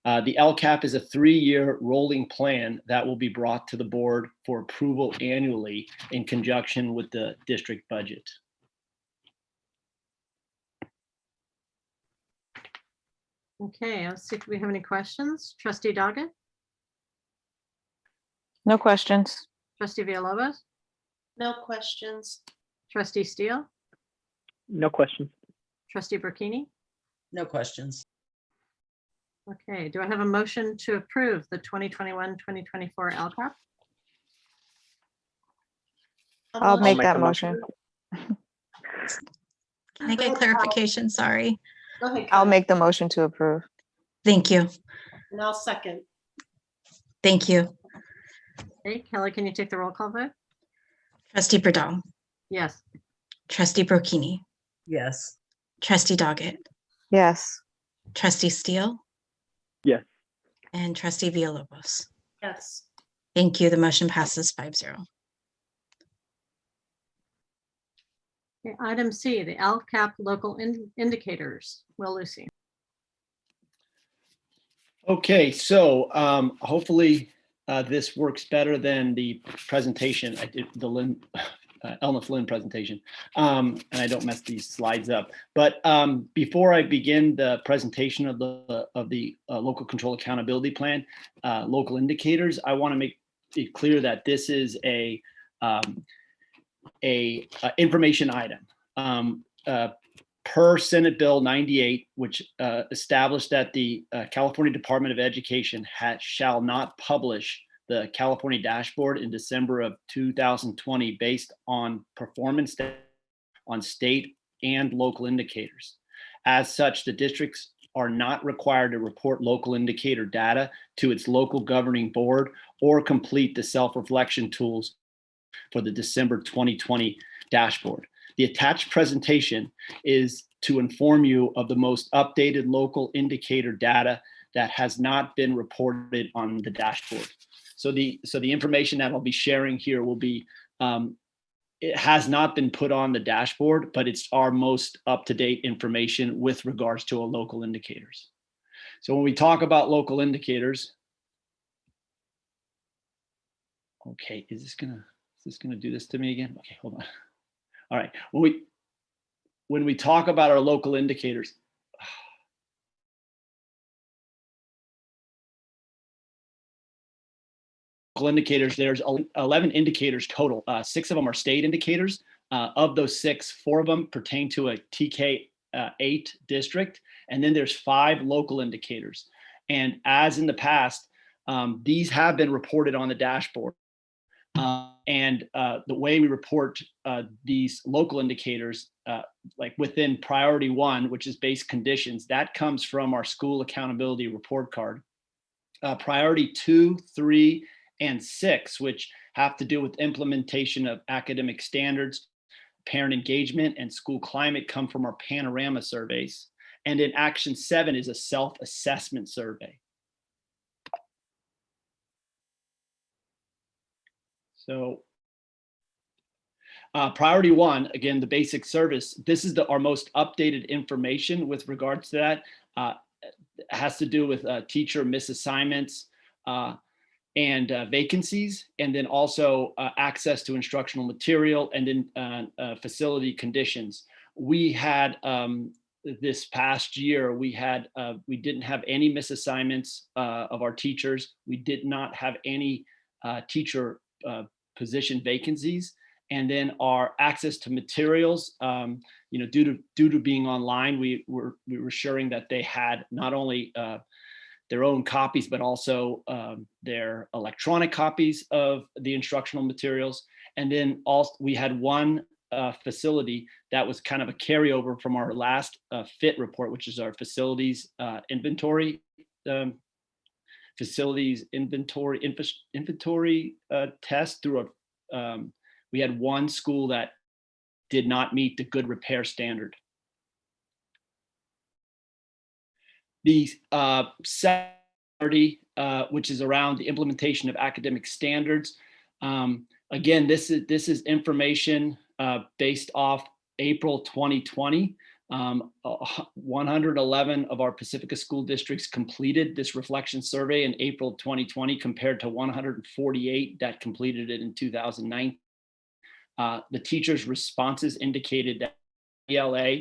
The LCAP is a 3-year rolling plan that will be brought to the board for approval annually in conjunction with the district budget. Okay, let's see if we have any questions. Trustee Doggett? No questions. Trustee Villalobos, No questions. trustee Steele, No questions. trustee Burkini. No questions. Okay, do I have a motion to approve the 2021-2024 LCAP? I'll make make that the motion. Can I get clarification? Sorry. Go ahead. I'll Kelly. make the motion to approve. Thank you. And I'll second. Thank you. Okay, Kelly, can you take the roll call vote? Trustee Burdell, Yes. trustee Brocchini, Yes. trustee Doggett, Yes. trustee Steele, Yes. and trustee Villalobos. Yes. Thank you. The motion passes 5-0. Okay, item C, the LCAP local indicators. Will Lucy. Okay, so hopefully this works better than the presentation I did, the Elma Flynn presentation, and I don't mess these slides up. But before I begin the presentation of the local control accountability plan, local indicators, I want to make it clear that this is a information item. Per Senate Bill 98, which established that the California Department of Education shall not publish the California dashboard in December of 2020 based on performance on state and local indicators. As such, the districts are not required to report local indicator data to its local governing board or complete the self-reflection tools for the December 2020 dashboard. The attached presentation is to inform you of the most updated local indicator data that has not been reported on the dashboard. So the information that I'll be sharing here will be, it has not been put on the dashboard, but it's our most up-to-date information with regards to our local indicators. So when we talk about local indicators, okay, is this gonna do this to me again? Okay, hold on. All right, when we talk about our local indicators, there's 11 indicators total. 6 of them are state indicators. Of those 6, 4 of them pertain to a TK8 district, and then there's 5 local indicators. And as in the past, these have been reported on the dashboard. And the way we report these local indicators, like within priority 1, which is base conditions, that comes from our school accountability report card. Priority 2, 3, and 6, which have to do with implementation of academic standards, parent engagement, and school climate, come from our panorama surveys. And in action 7 is a self-assessment survey. So priority 1, again, the basic service, this is our most updated information with regards to that. It has to do with teacher misassignments and vacancies, and then also access to instructional material, and then facility conditions. We had this past year, we didn't have any misassignments of our teachers. We did not have any teacher position vacancies, and then our access to materials. Due to being online, we were assuring that they had not only their own copies, but also their electronic copies of the instructional materials. And then also we had one facility that was kind of a carryover from our last FIT report, which is our facilities inventory test through we had one school that did not meet the good repair standard. The second priority, which is around the implementation of academic standards. Again, this is information based off April 2020. 111 of our Pacifica school districts completed this reflection survey in April 2020 compared to 148 that completed it in 2009. The teachers' responses indicated that ELA,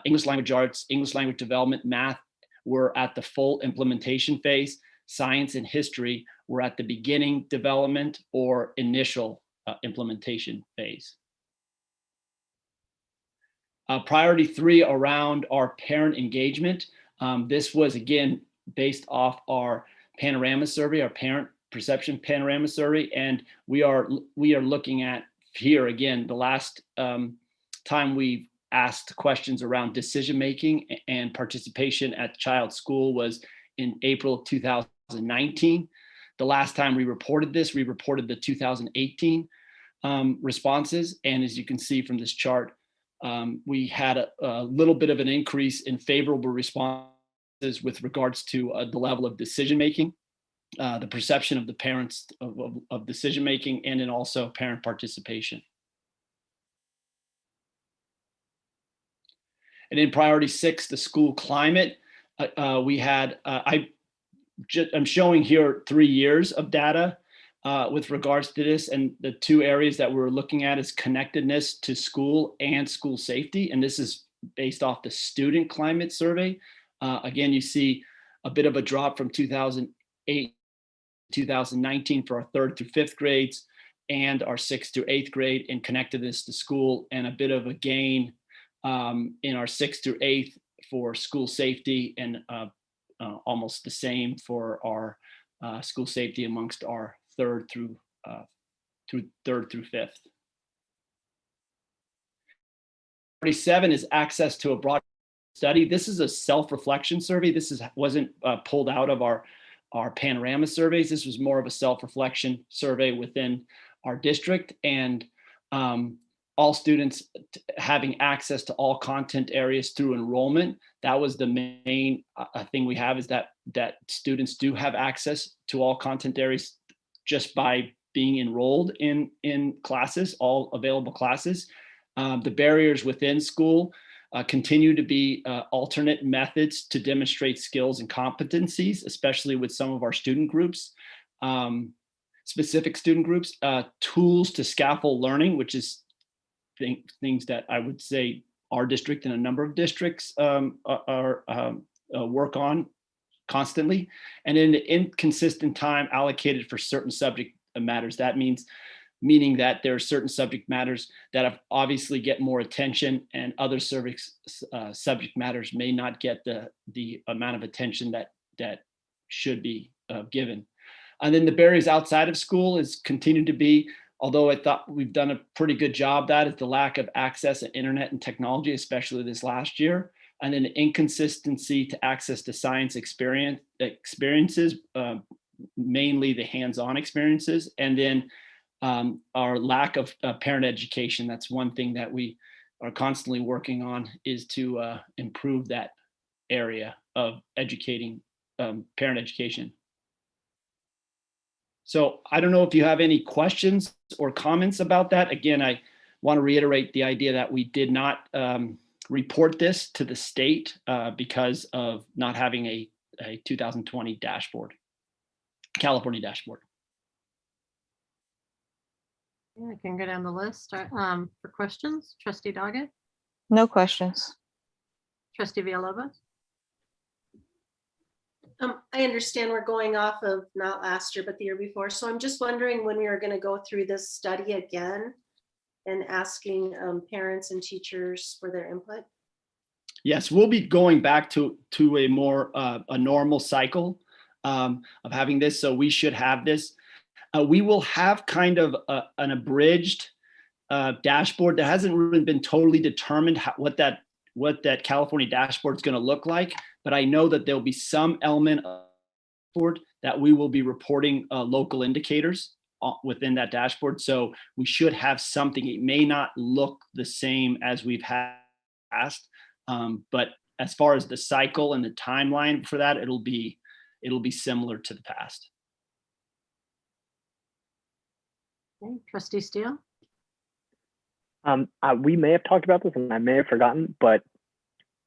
English language arts, English language development, math were at the full implementation phase. science, and history were at the beginning development or initial implementation phase. Priority 3 around our parent engagement. This was again based off our panorama survey, our parent perception panorama survey, and we are looking at here again the last time we've asked questions around decision making and participation at child school was in April 2019. The last time we reported this, we reported the 2018 responses, and as you can see from this chart, we had a little bit of an increase in favorable responses with regards to the level of decision making, the perception of the parents of decision making, and then also parent participation. And in priority 6, the school climate, we had, I'm showing here 3 years of data with regards to this, and the 2 areas that we're looking at is connectedness to school and school safety, and this is based off the student climate survey. Again, you see a bit of a drop from 2008 2019 for our 3rd through 5th grades and our 6th through 8th grade in connectedness to school, and a bit of a gain in our 6th through 8th for school safety, and almost the same for our school safety amongst our 3rd through 5th. 47 is access to a broad study. This is a self-reflection survey. This wasn't pulled out of our panorama surveys. This was more of a self-reflection survey within our district, and all students having access to all content areas through enrollment. That was the main thing we have, is that students do have access to all content areas just by being enrolled in classes, all available classes. The barriers within school continue to be alternate methods to demonstrate skills and competencies, especially with some of our student groups, specific student groups, tools to scaffold learning, which is things that I would say our district and a number of districts work on constantly, and in the inconsistent time allocated for certain subject matters. That meaning that there are certain subject matters that have obviously get more attention, and other subject matters may not get the amount of attention that should be given. And then the barriers outside of school is continued to be, although I thought we've done a pretty good job, that is the lack of access to internet and technology, especially this last year. And then the inconsistency to access to science experiences, mainly the hands-on experiences. And then our lack of parent education. That's one thing that we are constantly working on, is to improve that area of educating parent education. So I don't know if you have any questions or comments about that. Again, I want to reiterate the idea that we did not report this to the state because of not having a 2020 dashboard, California dashboard. I can go down the list for questions. Trustee Doggett, No questions. Trustee Villalobos. I understand we're going off of not last year, but the year before. So I'm just wondering when we are going to go through this study again and asking parents and teachers for their input. Yes, we'll be going back to a more a normal cycle of having this. So we should have this. We will have kind of an abridged dashboard that hasn't really been totally determined what that California dashboard is going to look like. But I know that there'll be some element of dashboard that we will be reporting local indicators within that dashboard. So we should have something. It may not look the same as we've had past, but as far as the cycle and the timeline for that, it'll be similar to the past. Okay. Trustee Steele. We may have talked about this and I may have forgotten, but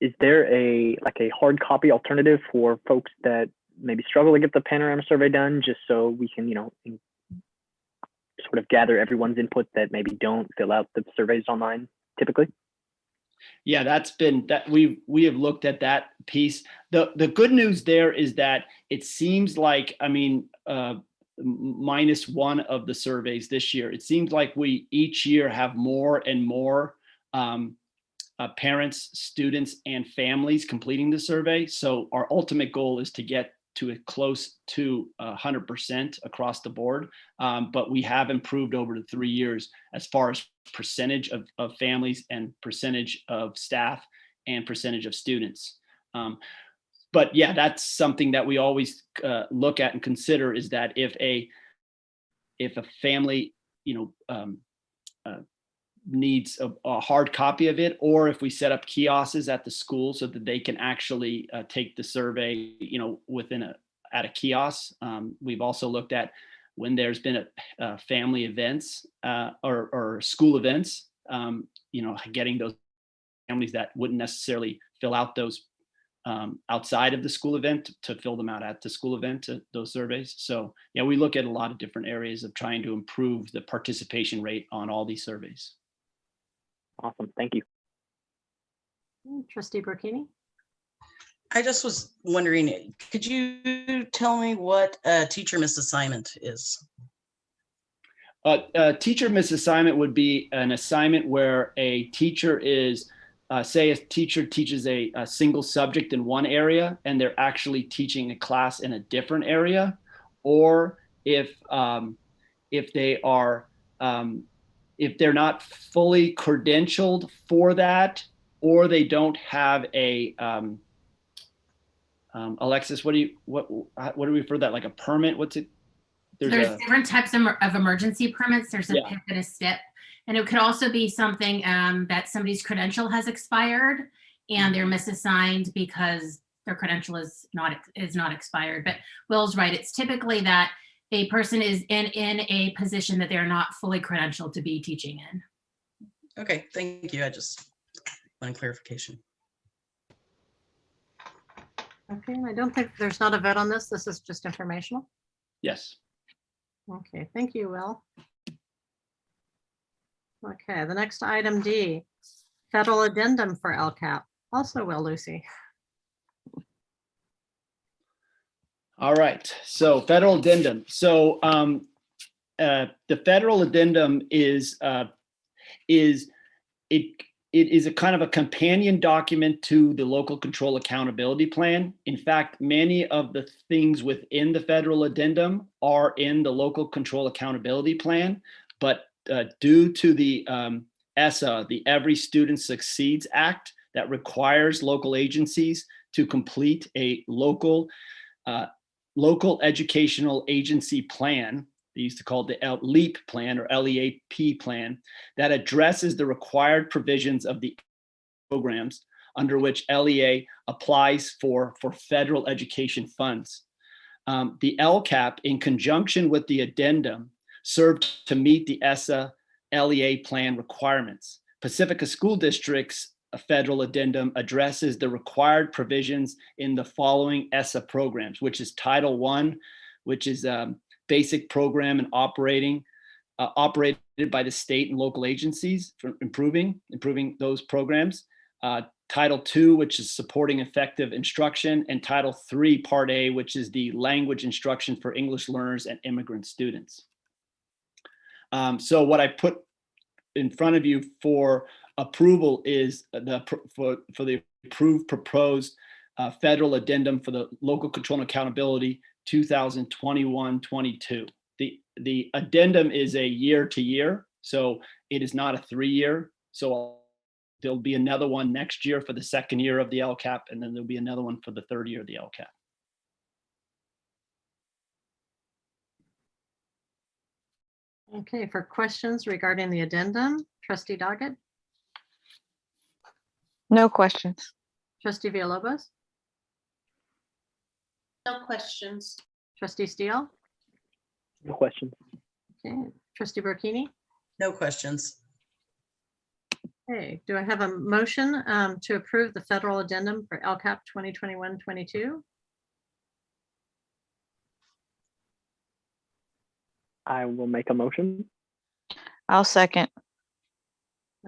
is there a hard copy alternative for folks that maybe struggle to get the panorama survey done, just so we can, sort of gather everyone's input that maybe don't fill out the surveys online typically? Yeah, that's been that we have looked at that piece. The good news there is that it seems like, I mean, minus one of the surveys this year, it seems like we each year have more and more parents, students, and families completing the survey. So our ultimate goal is to get to a close to 100% across the board. But we have improved over the 3 years as far as percentage of families and percentage of staff and percentage of students. But yeah, that's something that we always look at and consider, is that if a family, needs a hard copy of it, or if we set up kiosks at the school so that they can actually take the survey, at a kiosk. We've also looked at when there's been a family events or school events, getting those families that wouldn't necessarily fill out those outside of the school event to fill them out at the school event, those surveys. So yeah, we look at a lot of different areas of trying to improve the participation rate on all these surveys. Awesome. Thank you. Trustee Burkini? I just was wondering, could you tell me what a teacher misassignment is? Teacher misassignment would be an assignment where a teacher is, say a teacher teaches a single subject in one area and they're actually teaching a class in a different area, or if they are if they're not fully credentialed for that, or they don't have a Alexis, what do we refer to that, like a permit? What's it? There's different types of emergency permits. There's a PIP and a STIP, and it could also be something that somebody's credential has expired and they're misassigned because their credential is not expired. But Will's right. It's typically that a person is in a position that they're not fully credentialed to be teaching in. Okay, thank you. I just want clarification. Okay, I don't think there's not a vote on this. This is just informational. Yes. Okay, thank you, Will. Okay, the next item D, federal addendum for LCAP. Also Will, Lucy. All right, so federal addendum. So the federal addendum is it is a kind of a companion document to the local control accountability plan. In fact, many of the things within the federal addendum are in the local control accountability plan, but due to the ESSA, the Every Student Succeeds Act, that requires local agencies to complete a local educational agency plan. They used to call it the LEAP plan or LEAP plan, that addresses the required provisions of the programs under which LEA applies for federal education funds. The LCAP, in conjunction with the addendum, served to meet the ESSA LEA plan requirements. Pacifica School District's federal addendum addresses the required provisions in the following ESSA programs, which is Title I, which is basic program and operated by the state and local agencies for improving those programs. Title II, which is supporting effective instruction, and Title III, Part A, which is the language instruction for English learners and immigrant students. So what I put in front of you for approval is for the approved proposed federal addendum for the local control and accountability 2021-22. The addendum is a year to year, so it is not a 3-year. So there'll be another one next year for the second year of the LCAP, and then there'll be another one for the third year of the LCAP. Okay, for questions regarding the addendum, Trustee Doggett? No questions. Trustee Villalobos? No questions. Trustee Steele? No questions. Okay, Trustee Burkini? No questions. Okay, do I have a motion to approve the federal addendum for LCAP 2021-22? I will make a motion. I'll second.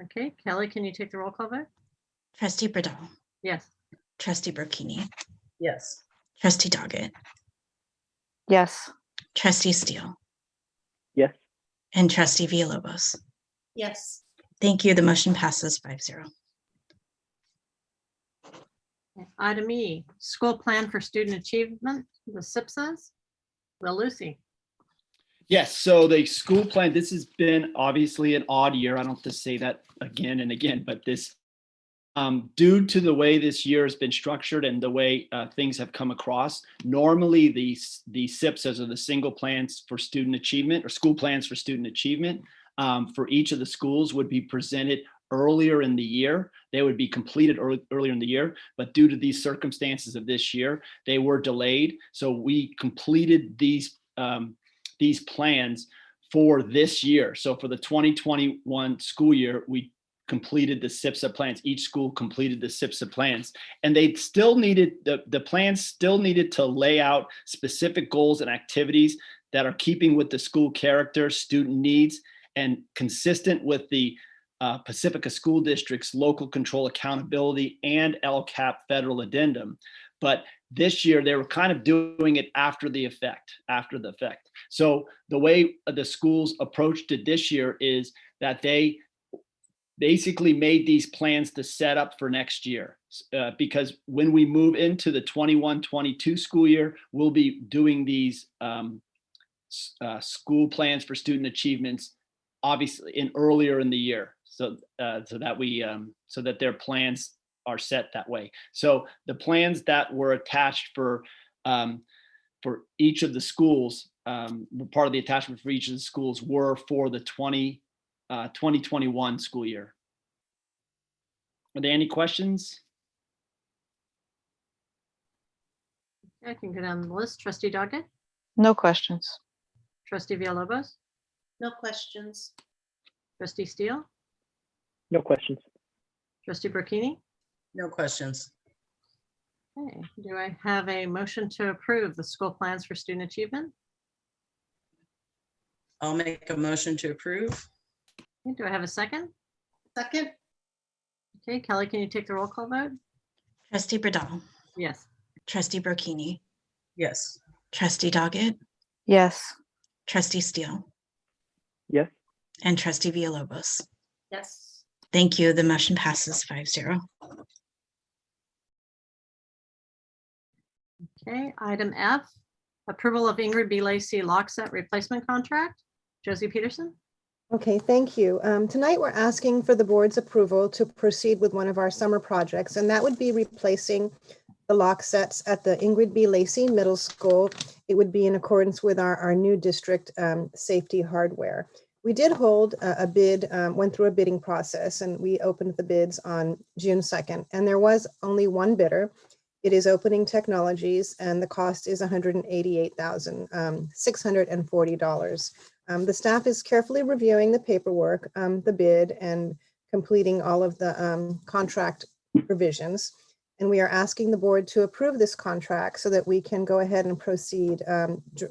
Okay, Kelly, can you take the roll call vote? Trustee Bradall, Yes. Trustee Burkini, Yes. Trustee Doggett, Yes. Trustee Steele, Yes. and Trustee Villalobos. Yes. Thank you. The motion passes 5-0. Item E, school plan for student achievement, the SIPSAs. Will Lucy. Yes, so the school plan, this has been obviously an odd year. I don't have to say that again and again, but this, due to the way this year has been structured and the way things have come across, normally the SIPSAs are the single plans for student achievement or school plans for student achievement for each of the schools would be presented earlier in the year. They would be completed earlier in the year, but due to these circumstances of this year, they were delayed. So we completed these plans for this year. So for the 2021 school year, we completed the SIPSA plans. Each school completed the SIPSA plans, and they still needed the plans still needed to lay out specific goals and activities that are keeping with the school character, student needs, and consistent with the Pacifica School District's local control accountability and LCAP federal addendum. But this year they were kind of doing it after the effect. So the way the schools approached it this year is that they basically made these plans to set up for next year. Because when we move into the 21-22 school year, we'll be doing these school plans for student achievements obviously earlier in the year. So that their plans are set that way. So the plans that were attached for each of the schools, part of the attachment for each of the schools were for the 2021 school year. Are there any questions? I can go down the list. Trustee Doggett, No questions. Trustee Villalobos, No questions. Trustee Steele, No questions. Trustee Burkini. No questions. Okay, do I have a motion to approve the school plans for student achievement? I'll make a motion to approve. Okay, do I have a second? Second. Okay, Kelly, can you take the roll call vote? Trustee Bradall, Yes. Trustee Burkini, Yes. Trustee Doggett, Yes. Trustee Steele, Yes. and Trustee Villalobos. Yes. Thank you. The motion passes 5-0. Okay, item F, approval of Ingrid B. Lacey lock set replacement contract. Josie Peterson. Okay, thank you. Tonight, we're asking for the board's approval to proceed with one of our summer projects, and that would be replacing the lock sets at the Ingrid B. Lacey Middle School. It would be in accordance with our new district safety hardware. We did hold a bid, went through a bidding process, and we opened the bids on June 2nd, and there was only one bidder. It is Opening Technologies, and the cost is $188,640. The staff is carefully reviewing the paperwork, the bid, and completing all of the contract provisions. And we are asking the board to approve this contract so that we can go ahead and proceed.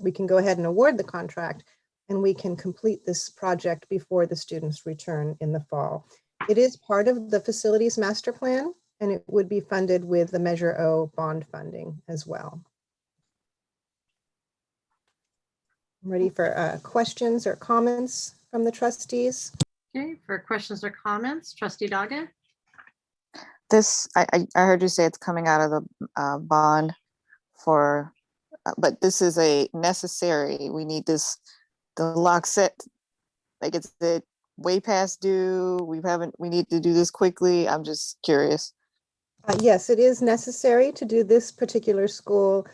We can go ahead and award the contract, and we can complete this project before the students return in the fall. It is part of the facilities master plan, and it would be funded with the Measure O bond funding as well. I'm ready for questions or comments from the trustees. Okay, for questions or comments, Trustee Doggett. This, I heard you say it's coming out of the bond for, but this is a necessary, we need this, the lock set, like it's way past due, we need to do this quickly. I'm just curious. Yes, it is necessary to do this particular school,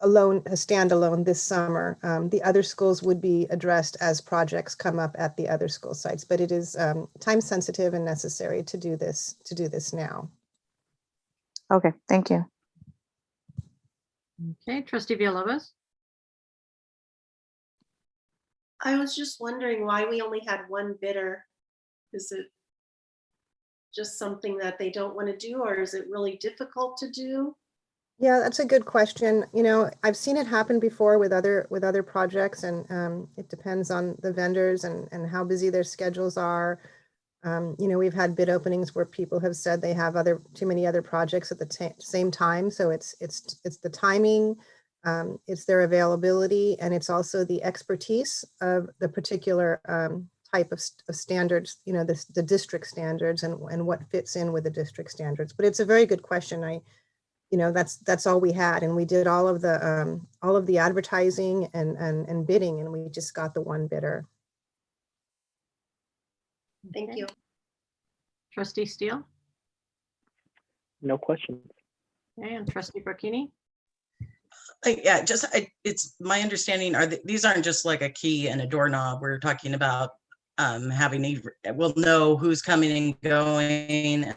alone, a standalone this summer. The other schools would be addressed as projects come up at the other school sites, but it is time sensitive and necessary to do this now. Okay, thank you. Okay, Trustee Villalobos. I was just wondering why we only had one bidder. Is it just something that they don't want to do, or is it really difficult to do? Yeah, that's a good question. I've seen it happen before with other projects, and it depends on the vendors and how busy their schedules are. We've had bid openings where people have said they have too many other projects at the same time. So it's the timing, it's their availability, and it's also the expertise of the particular type of standards, the district standards and what fits in with the district standards. But it's a very good question. That's all we had, and we did all of the advertising and bidding, and we just got the one bidder. Thank you. Trustee Steele? No questions. Okay, and Trustee Burkini? Yeah, it's my understanding these aren't just like a key and a doorknob. We're talking about we'll know who's coming and going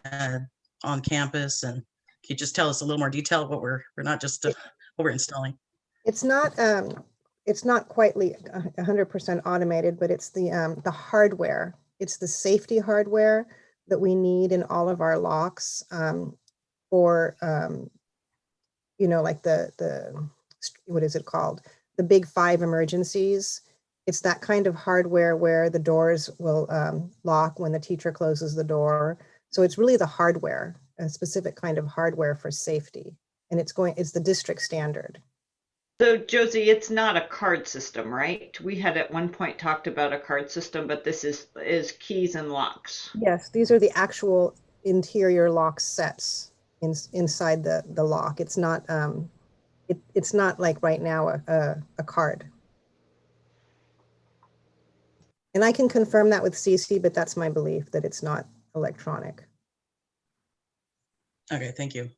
on campus. And can you just tell us a little more detail what we're not just what we're installing? It's not quite 100% automated, but it's the hardware. It's the safety hardware that we need in all of our locks for like the what is it called? The big 5 emergencies. It's that kind of hardware where the doors will lock when the teacher closes the door. So it's really the hardware, a specific kind of hardware for safety. And it's the district standard. So Josie, it's not a card system, right? We had at one point talked about a card system, but this is keys and locks. Yes, these are the actual interior lock sets inside the lock. It's not it's not like right now a card. And I can confirm that with Cece, but that's my belief that it's not electronic. Okay, thank you.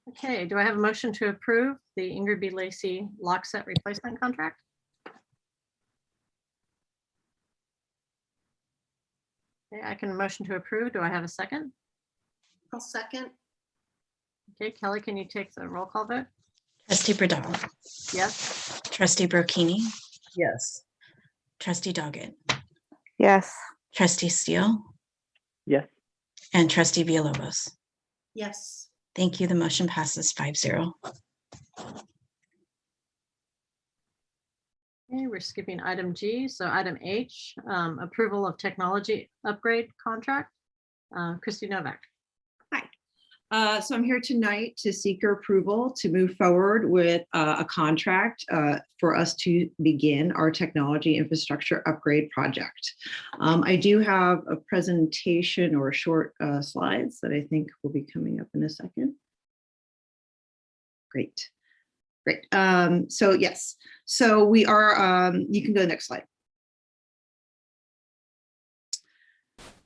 Okay, do I have a motion to approve the Ingrid B. Lacey lock set replacement contract? Okay, I can motion to approve. Do I have a second? I'll second. Okay, Kelly, can you take the roll call vote? Trustee Bradal. Yes. Trustee Burkini. Yes. Trustee Doggett. Yes. Trustee Steele. Yes. And Trustee Villalobos. Yes. Thank you. The motion passes 5-0. Okay, we're skipping item G. So item H, approval of technology upgrade contract. Christy Novak. So I'm here tonight to seek your approval to move forward with a contract for us to begin our technology infrastructure upgrade project. I do have a presentation or short slides that I think will be coming up in a second. Great. So yes, so we are, you can go to the next slide.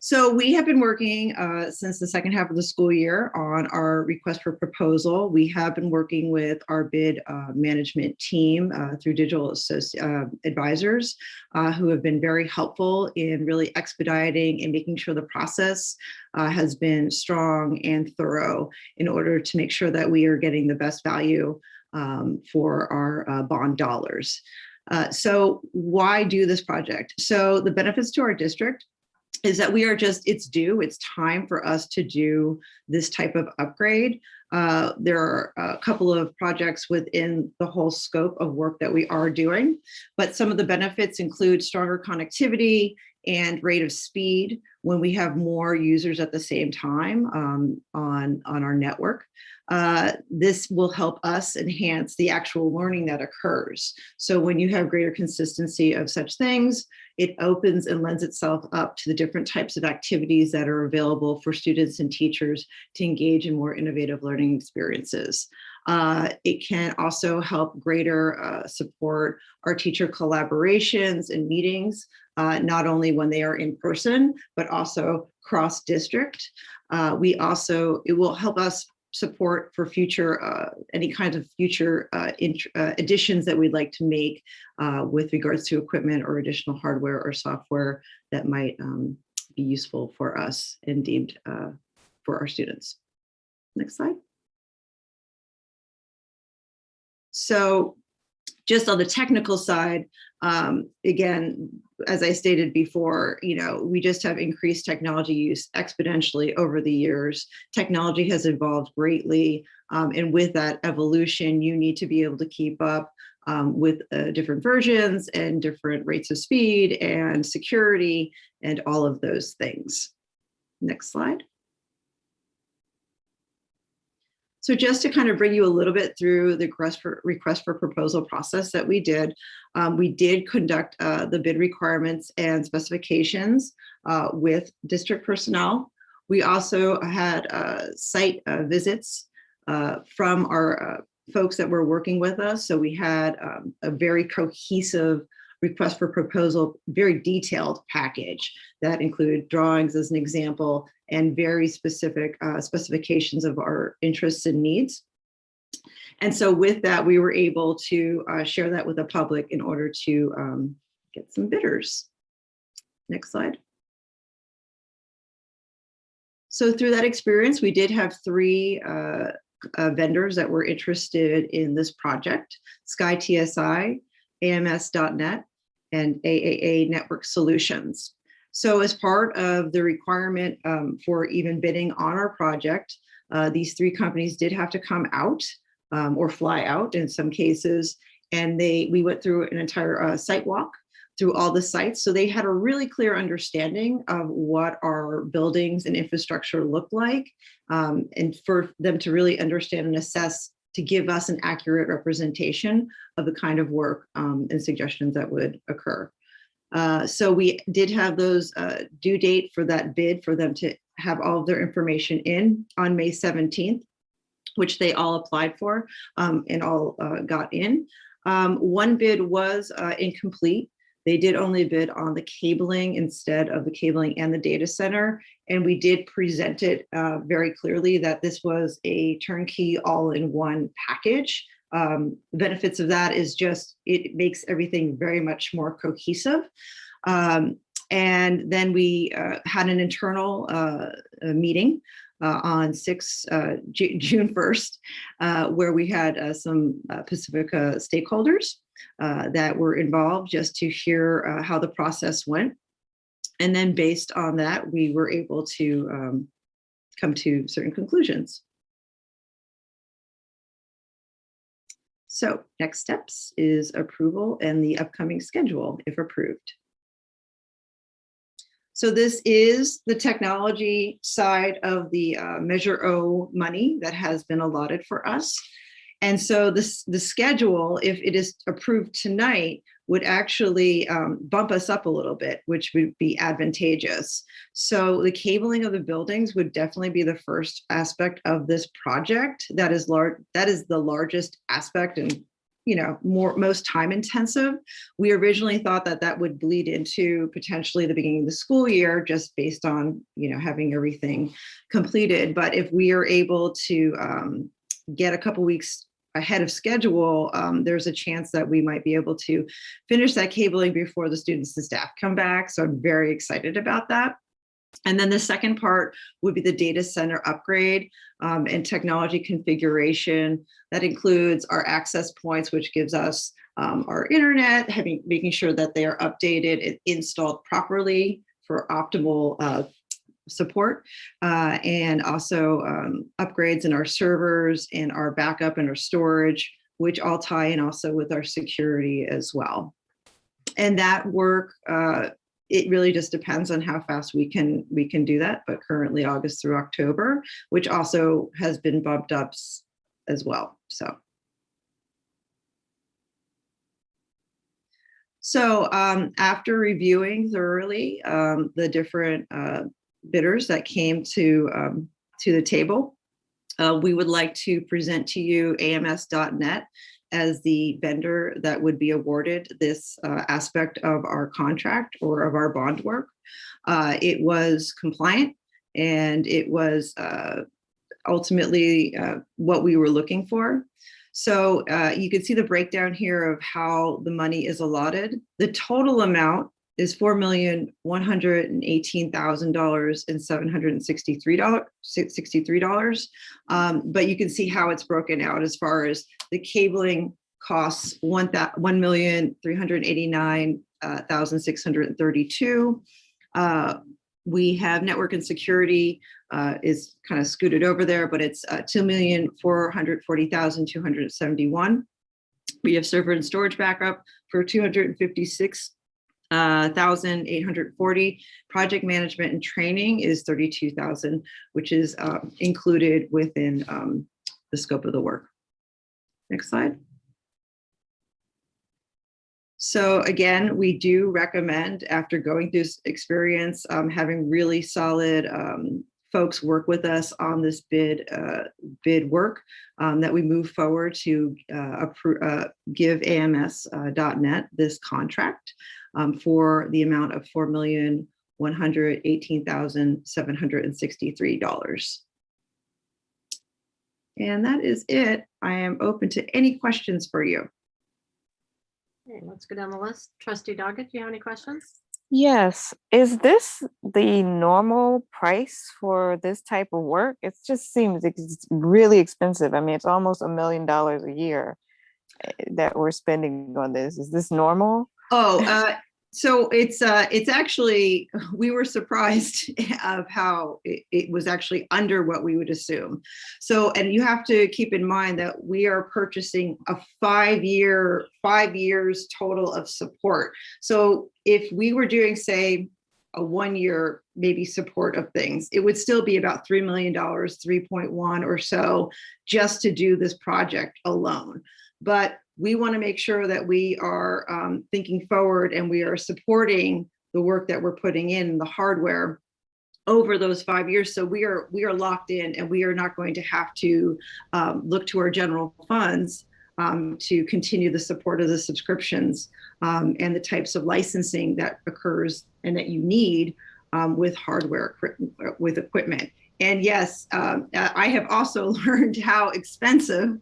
So we have been working since the second half of the school year on our request for proposal. We have been working with our bid management team through digital advisors who have been very helpful in really expediting and making sure the process has been strong and thorough in order to make sure that we are getting the best value for our bond dollars. So why do this project? So the benefits to our district is that we are it's time for us to do this type of upgrade. There are a couple of projects within the whole scope of work that we are doing, but some of the benefits include stronger connectivity and rate of speed when we have more users at the same time on our network. This will help us enhance the actual learning that occurs. So when you have greater consistency of such things, it opens and lends itself up to the different types of activities that are available for students and teachers to engage in more innovative learning experiences. It can also help greater support our teacher collaborations and meetings, not only when they are in person, but also cross-district. It will help us support for future, any kinds of future additions that we'd like to make with regards to equipment or additional hardware or software that might be useful for us and deemed for our students. Next slide. So just on the technical side, again, as I stated before, we just have increased technology use exponentially over the years. Technology has evolved greatly. And with that evolution, you need to be able to keep up with different versions and different rates of speed and security and all of those things. Next slide. So just to kind of bring you a little bit through the request for proposal process that we did conduct the bid requirements and specifications with district personnel. We also had site visits from our folks that were working with us. So we had a very cohesive request for proposal, very detailed package that included drawings as an example and very specific specifications of our interests and needs. And so with that, we were able to share that with the public in order to get some bidders. Next slide. So through that experience, we did have 3 vendors that were interested in this project: Sky TSI, AMS.net, and AAA Network Solutions. So as part of the requirement for even bidding on our project, these 3 companies did have to come out or fly out in some cases, and we went through an entire site walk through all the sites. So they had a really clear understanding of what our buildings and infrastructure look like, and for them to really understand and assess, to give us an accurate representation of the kind of work and suggestions that would occur. So we did have those due date for that bid for them to have all of their information in on May 17th, which they all applied for and all got in. One bid was incomplete. They did only bid on the cabling instead of the cabling and the data center. And we did present it very clearly that this was a turnkey all-in-one package. The benefits of that is just, it makes everything very much more cohesive. And then we had an internal meeting on June 1st, where we had some Pacifica stakeholders that were involved just to hear how the process went. And then based on that, we were able to come to certain conclusions. So next steps is approval and the upcoming schedule, if approved. So this is the technology side of the Measure O money that has been allotted for us. And so the schedule, if it is approved tonight, would actually bump us up a little bit, which would be advantageous. So the cabling of the buildings would definitely be the first aspect of this project. That is the largest aspect and most time intensive. We originally thought that that would bleed into potentially the beginning of the school year, just based on having everything completed. But if we are able to get a couple weeks ahead of schedule, there's a chance that we might be able to finish that cabling before the students and staff come back. So I'm very excited about that. And then the second part would be the data center upgrade and technology configuration. That includes our access points, which gives us our internet, making sure that they are updated and installed properly for optimal support, and also upgrades in our servers and our backup and our storage, which all tie in also with our security as well. And that work, it really just depends on how fast we can do that, but currently August through October, which also has been bumped up as well. So after reviewing thoroughly the different bidders that came to the table, we would like to present to you AMS.net as the vendor that would be awarded this aspect of our contract or of our bond work. It was compliant, and it was ultimately what we were looking for. So you can see the breakdown here of how the money is allotted. The total amount is $4,118,763. But you can see how it's broken out as far as the cabling costs $1,389,632. We have network and security is kind of scooted over there, but it's $2,440,271. We have server and storage backup for 256,840. Project management and training is 32,000, which is included within the scope of the work. Next slide. So again, we do recommend, after going through this experience, having really solid folks work with us on this bid work, that we move forward to give AMS.net this contract for the amount of $4,118,763. And that is it. I am open to any questions for you. Okay, let's go down the list. Trustee Doggett, do you have any questions? Yes. Is this the normal price for this type of work? It just seems it's really expensive. I mean, it's almost $1 million a year that we're spending on this. Is this normal? Oh, so it's actually, we were surprised of how it was actually under what we would assume. So, and you have to keep in mind that we are purchasing a 5 years total of support. So if we were doing, say, a 1 year maybe support of things, it would still be about $3 million, 3.1 or so, just to do this project alone. But we want to make sure that we are thinking forward and we are supporting the work that we're putting in the hardware over those 5 years. So we are locked in, and we are not going to have to look to our general funds to continue the support of the subscriptions and the types of licensing that occurs and that you need with hardware, with equipment. And yes, I have also learned how expensive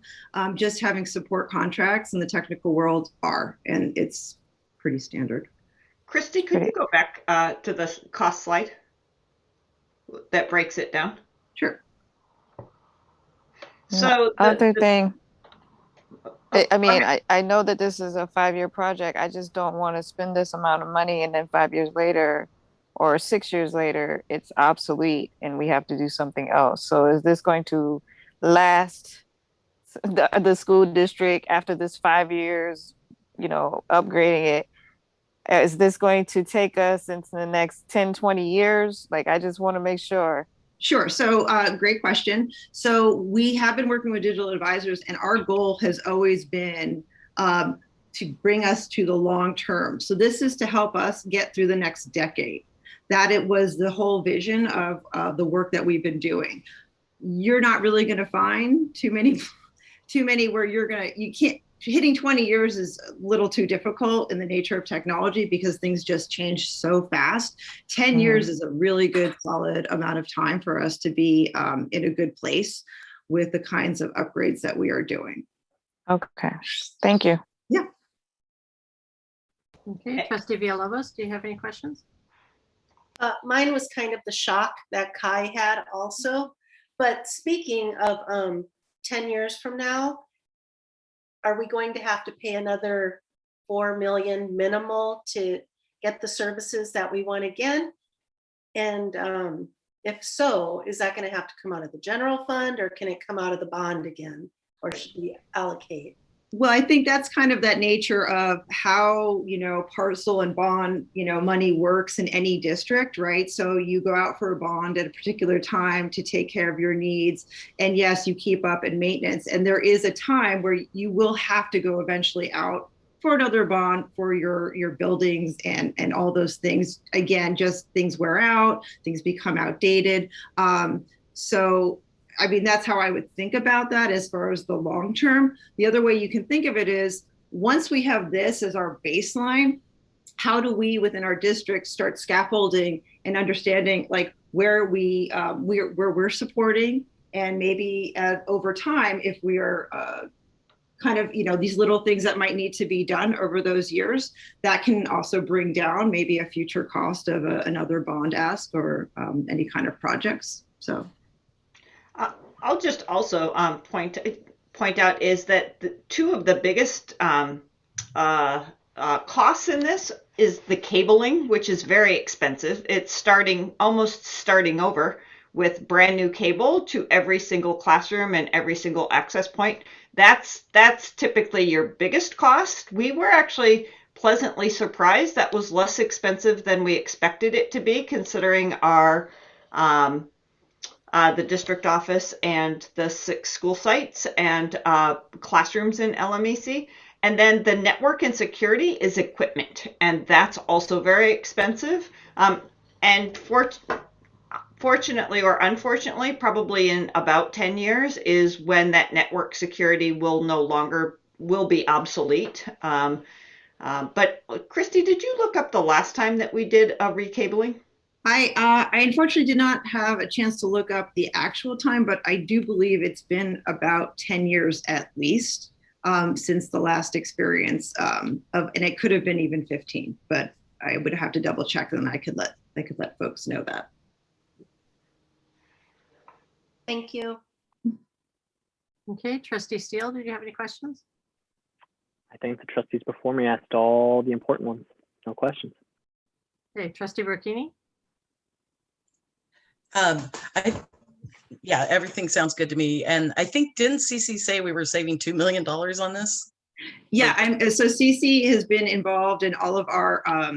just having support contracts in the technical world are, and it's pretty standard. Christy, could you go back to the cost slide that breaks it down? Sure. So other thing, I mean, go ahead. I know that this is a 5-year project. I just don't want to spend this amount of money and then 5 years later or 6 years later, it's obsolete and we have to do something else. So is this going to last the school district after this 5 years, upgrading it? Is this going to take us into the next 10, 20 years? Like, I just want to make sure. Sure. So great question. So we have been working with digital advisors, and our goal has always been to bring us to the long term. So this is to help us get through the next decade. That it was the whole vision of the work that we've been doing. You're not really going to find too many where you can't. Hitting 20 years is a little too difficult in the nature of technology because things just change so fast. 10 years is a really good, solid amount of time for us to be in a good place with the kinds of upgrades that we are doing. Okay, thank you. Yeah. Okay, Trustee Villalobos, do you have any questions? Mine was kind of the shock that Kai had also. But speaking of 10 years from now, are we going to have to pay another $4 million minimal to get the services that we want again? And if so, is that going to have to come out of the general fund, or can it come out of the bond again, or should we allocate? Well, I think that's kind of that nature of how, parcel and bond, money works in any district, right? So you go out for a bond at a particular time to take care of your needs. And yes, you keep up in maintenance. And there is a time where you will have to go eventually out for another bond for your buildings and all those things. Again, just things wear out, things become outdated. So I mean, that's how I would think about that as far as the long term. The other way you can think of it is, once we have this as our baseline, how do we within our district start scaffolding and understanding like where we're supporting, and maybe over time, if we are kind of, these little things that might need to be done over those years, that can also bring down maybe a future cost of another bond ask or any kind of projects. So. I'll just also point out is that two of the biggest costs in this is the cabling, which is very expensive. It's almost starting over with brand new cable to every single classroom and every single access point. That's typically your biggest cost. We were actually pleasantly surprised that was less expensive than we expected it to be, considering our the district office and the 6 school sites and classrooms in LMEC. And then the network and security is equipment, and that's also very expensive. And fortunately or unfortunately, probably in about 10 years is when that network security will be obsolete. But Christy, did you look up the last time that we did a recabling? I unfortunately did not have a chance to look up the actual time, but I do believe it's been about 10 years at least since the last experience and it could have been even 15, but I would have to double check and I could let folks know that. Thank you. Okay, Trustee Steele, did you have any questions? I think the trustees before me asked all the important ones. No questions. Okay, Trustee Burkini? Yeah, everything sounds good to me. And I think, didn't CC say we were saving $2 million on this? Yeah, so Cece has been involved in all of our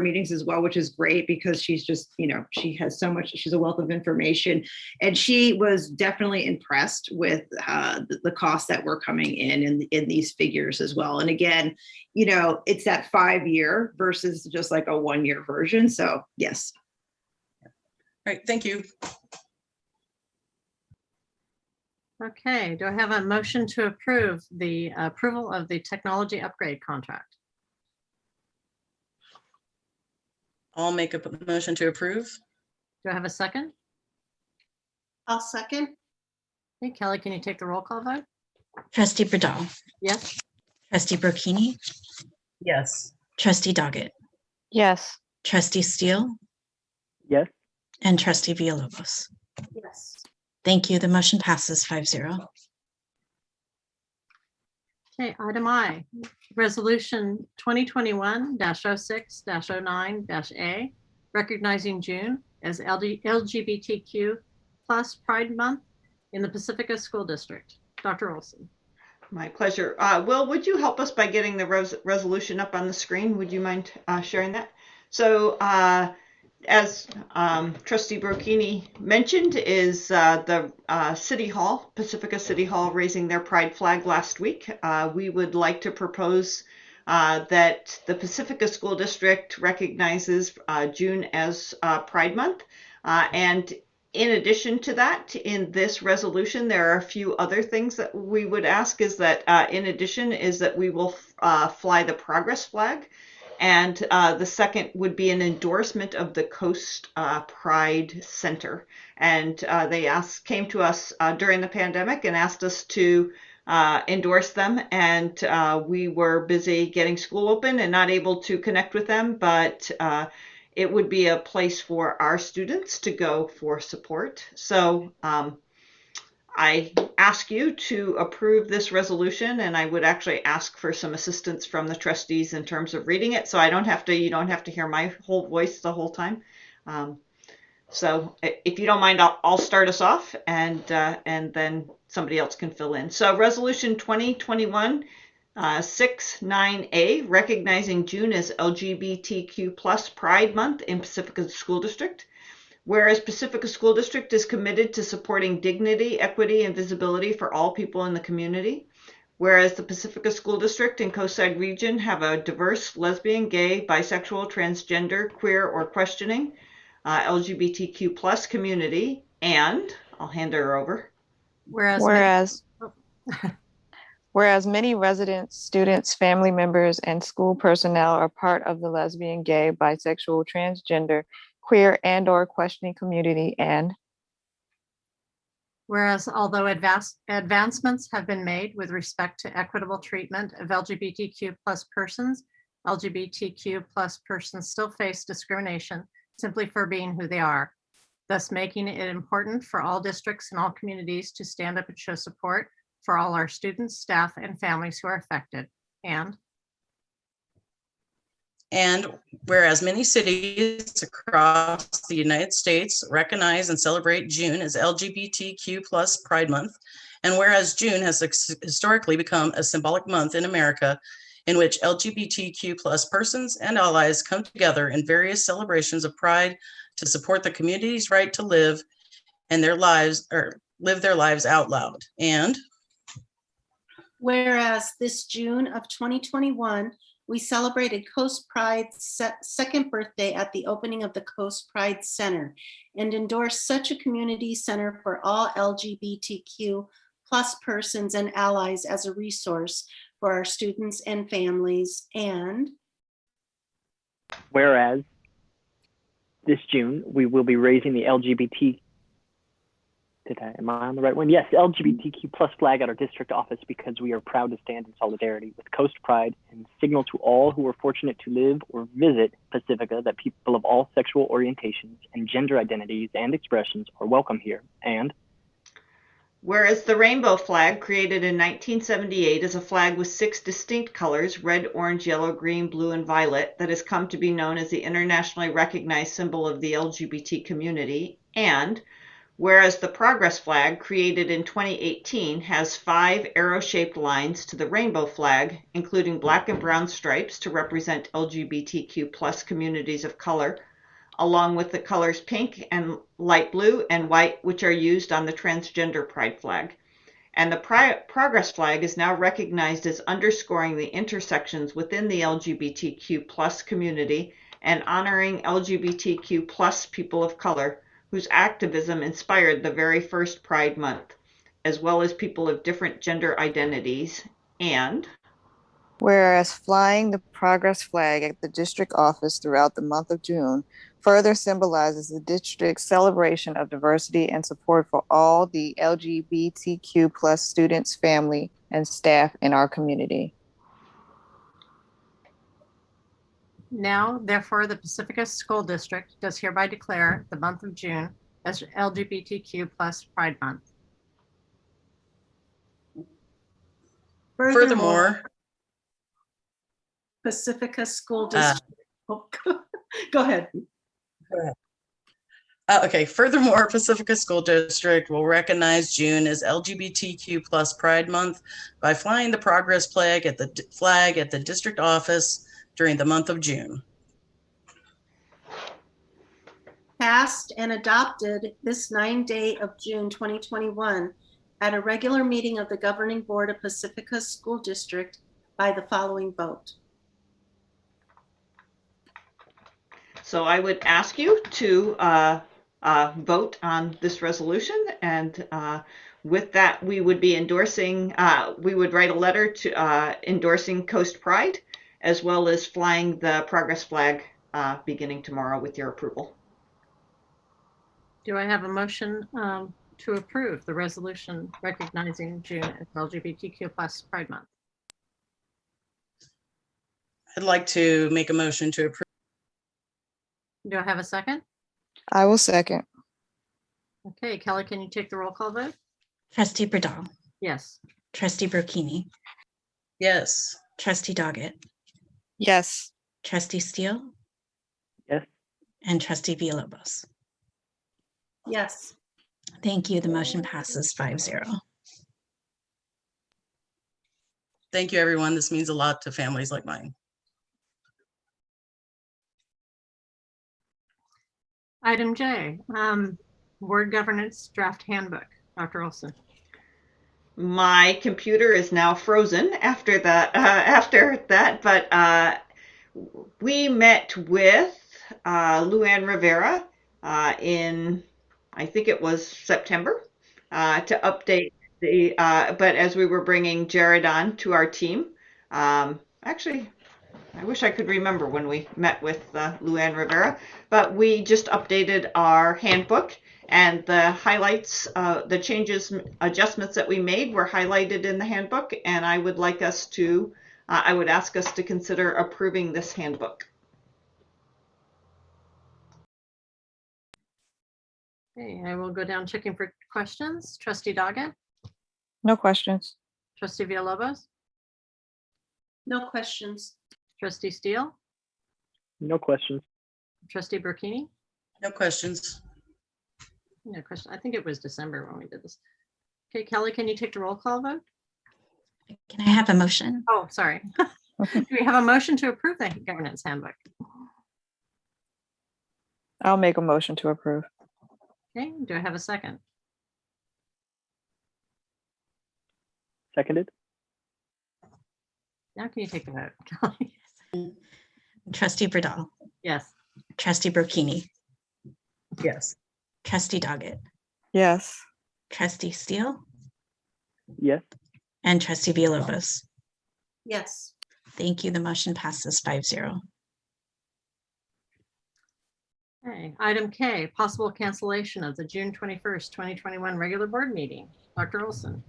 meetings as well, which is great because she's just, she has so much, she's a wealth of information, and she was definitely impressed with the costs that were coming in these figures as well. And again, it's that 5-year versus just like a 1-year version. So yes. All right, thank you. Okay, do I have a motion to approve the approval of the technology upgrade contract? I'll make a motion to approve. Do I have a second? I'll second. Okay, Kelly, can you take the roll call vote? Trustee Bradal, Yes. Trustee Burkini, Yes. Trustee Doggett, Yes. Trustee Steele, Yes. and Trustee Villalobos. Yes. Thank you. The motion passes 5-0. Okay, item I, resolution 2021-06-09-A, recognizing June as LGBTQ plus Pride Month in the Pacifica School District. Dr. Olson. My pleasure. Will, would you help us by getting the resolution up on the screen? Would you mind sharing that? So as Trustee Burkini mentioned, is the City Hall, Pacifica City Hall, raising their Pride flag last week. We would like to propose that the Pacifica School District recognizes June as Pride Month. And in addition to that, in this resolution, there are a few other things that we would ask is that in addition is that we will fly the progress flag. And the second would be an endorsement of the Coast Pride Center. And they came to us during the pandemic and asked us to endorse them. And we were busy getting school open and not able to connect with them, but it would be a place for our students to go for support. So I ask you to approve this resolution, and I would actually ask for some assistance from the trustees in terms of reading it, so you don't have to hear my whole voice the whole time. So if you don't mind, I'll start us off, and then somebody else can fill in. So resolution 2021-69A, recognizing June as LGBTQ plus Pride Month in Pacifica School District. Whereas Pacifica School District is committed to supporting dignity, equity, and visibility for all people in the community. Whereas the Pacifica School District and Coastside Region have a diverse lesbian, gay, bisexual, transgender, queer, or questioning LGBTQ plus community. And I'll hand her over. Whereas many residents, students, family members, and school personnel are part of the lesbian, gay, bisexual, transgender, queer, and/or questioning community. And whereas although advancements have been made with respect to equitable treatment of LGBTQ plus persons, LGBTQ plus persons still face discrimination simply for being who they are, thus making it important for all districts and all communities to stand up and show support for all our students, staff, and families who are affected. And And whereas many cities across the United States recognize and celebrate June as LGBTQ plus Pride Month, and whereas June has historically become a symbolic month in America in which LGBTQ plus persons and allies come together in various celebrations of pride to support the community's right to live and their lives, or live their lives out loud. And whereas this June of 2021, we celebrated Coast Pride's second birthday at the opening of the Coast Pride Center and endorsed such a community center for all LGBTQ plus persons and allies as a resource for our students and families. And whereas this June, we will be raising the am I on the right one? Yes, LGBTQ plus flag at our district office because we are proud to stand in solidarity with Coast Pride and signal to all who are fortunate to live or visit Pacifica that people of all sexual orientations and gender identities and expressions are welcome here. And whereas the rainbow flag, created in 1978 as a flag with 6 distinct colors, red, orange, yellow, green, blue, and violet, that has come to be known as the internationally recognized symbol of the LGBT community. And whereas the Progress flag, created in 2018, has 5 arrow-shaped lines to the rainbow flag, including black and brown stripes to represent LGBTQ plus communities of color, along with the colors pink and light blue and white, which are used on the transgender pride flag. And the Progress flag is now recognized as underscoring the intersections within the LGBTQ plus community and honoring LGBTQ plus people of color, whose activism inspired the very first Pride Month, as well as people of different gender identities. And whereas flying the Progress flag at the district office throughout the month of June further symbolizes the district's celebration of diversity and support for all the LGBTQ plus students, family, and staff in our community. Now, therefore, the Pacifica School District does hereby declare the month of June as LGBTQ plus Pride Month. furthermore, Pacifica School District. Go ahead. Okay, furthermore, Pacifica School District will recognize June as LGBTQ plus Pride Month by flying the Progress flag at the district office during the month of June. Passed and adopted this 9th day of June 2021 at a regular meeting of the Governing Board of Pacifica School District by the following vote. so I would ask you to vote on this resolution, and with that, we would be endorsing, we would write a letter to endorsing Coast Pride, as well as flying the Progress flag beginning tomorrow with your approval. Do I have a motion to approve the resolution recognizing June as LGBTQ plus Pride Month? I'd like to make a motion to approve. Do I have a second? I will second. Okay, Kelly, can you take the roll call vote? Trustee Burdall, Yes. Trustee Burkini, Yes. Trustee Doggett, Yes. Trustee Steele, yes, and Trustee Villalobos. Yes. Thank you. The motion passes 5-0. Thank you, everyone. This means a lot to families like mine. Item J, Board Governance Draft Handbook. Dr. Olson. My computer is now frozen after that, but we met with Luann Rivera in, I think it was September, to update the, but as we were bringing Jared on to our team, actually, I wish I could remember when we met with Luann Rivera, but we just updated our handbook, and the highlights, the changes, adjustments that we made were highlighted in the handbook, and I would like us to, I would ask us to consider approving this handbook. Okay, I will go down checking for questions. Trustee Doggett, No questions. Trustee Villalobos, No questions. Trustee Steele, No questions. Trustee Burkini? No questions. No question. I think it was December when we did this. Okay, Kelly, can you take the roll call vote? Can I have a motion? Oh, sorry. Do we have a motion to approve the governance handbook? I'll make a motion to approve. Okay, do I have a second? Seconded. Now can you take the vote, Kelly? Trustee Burdall, Yes. Trustee Burkini, Yes. Trustee Doggett, Yes. Trustee Steele, Yes. and Trustee Villalobos. Yes. Thank you. The motion passes 5-0. Okay, item K, possible cancellation of the June 21st, 2021 regular board meeting. Dr. Olson.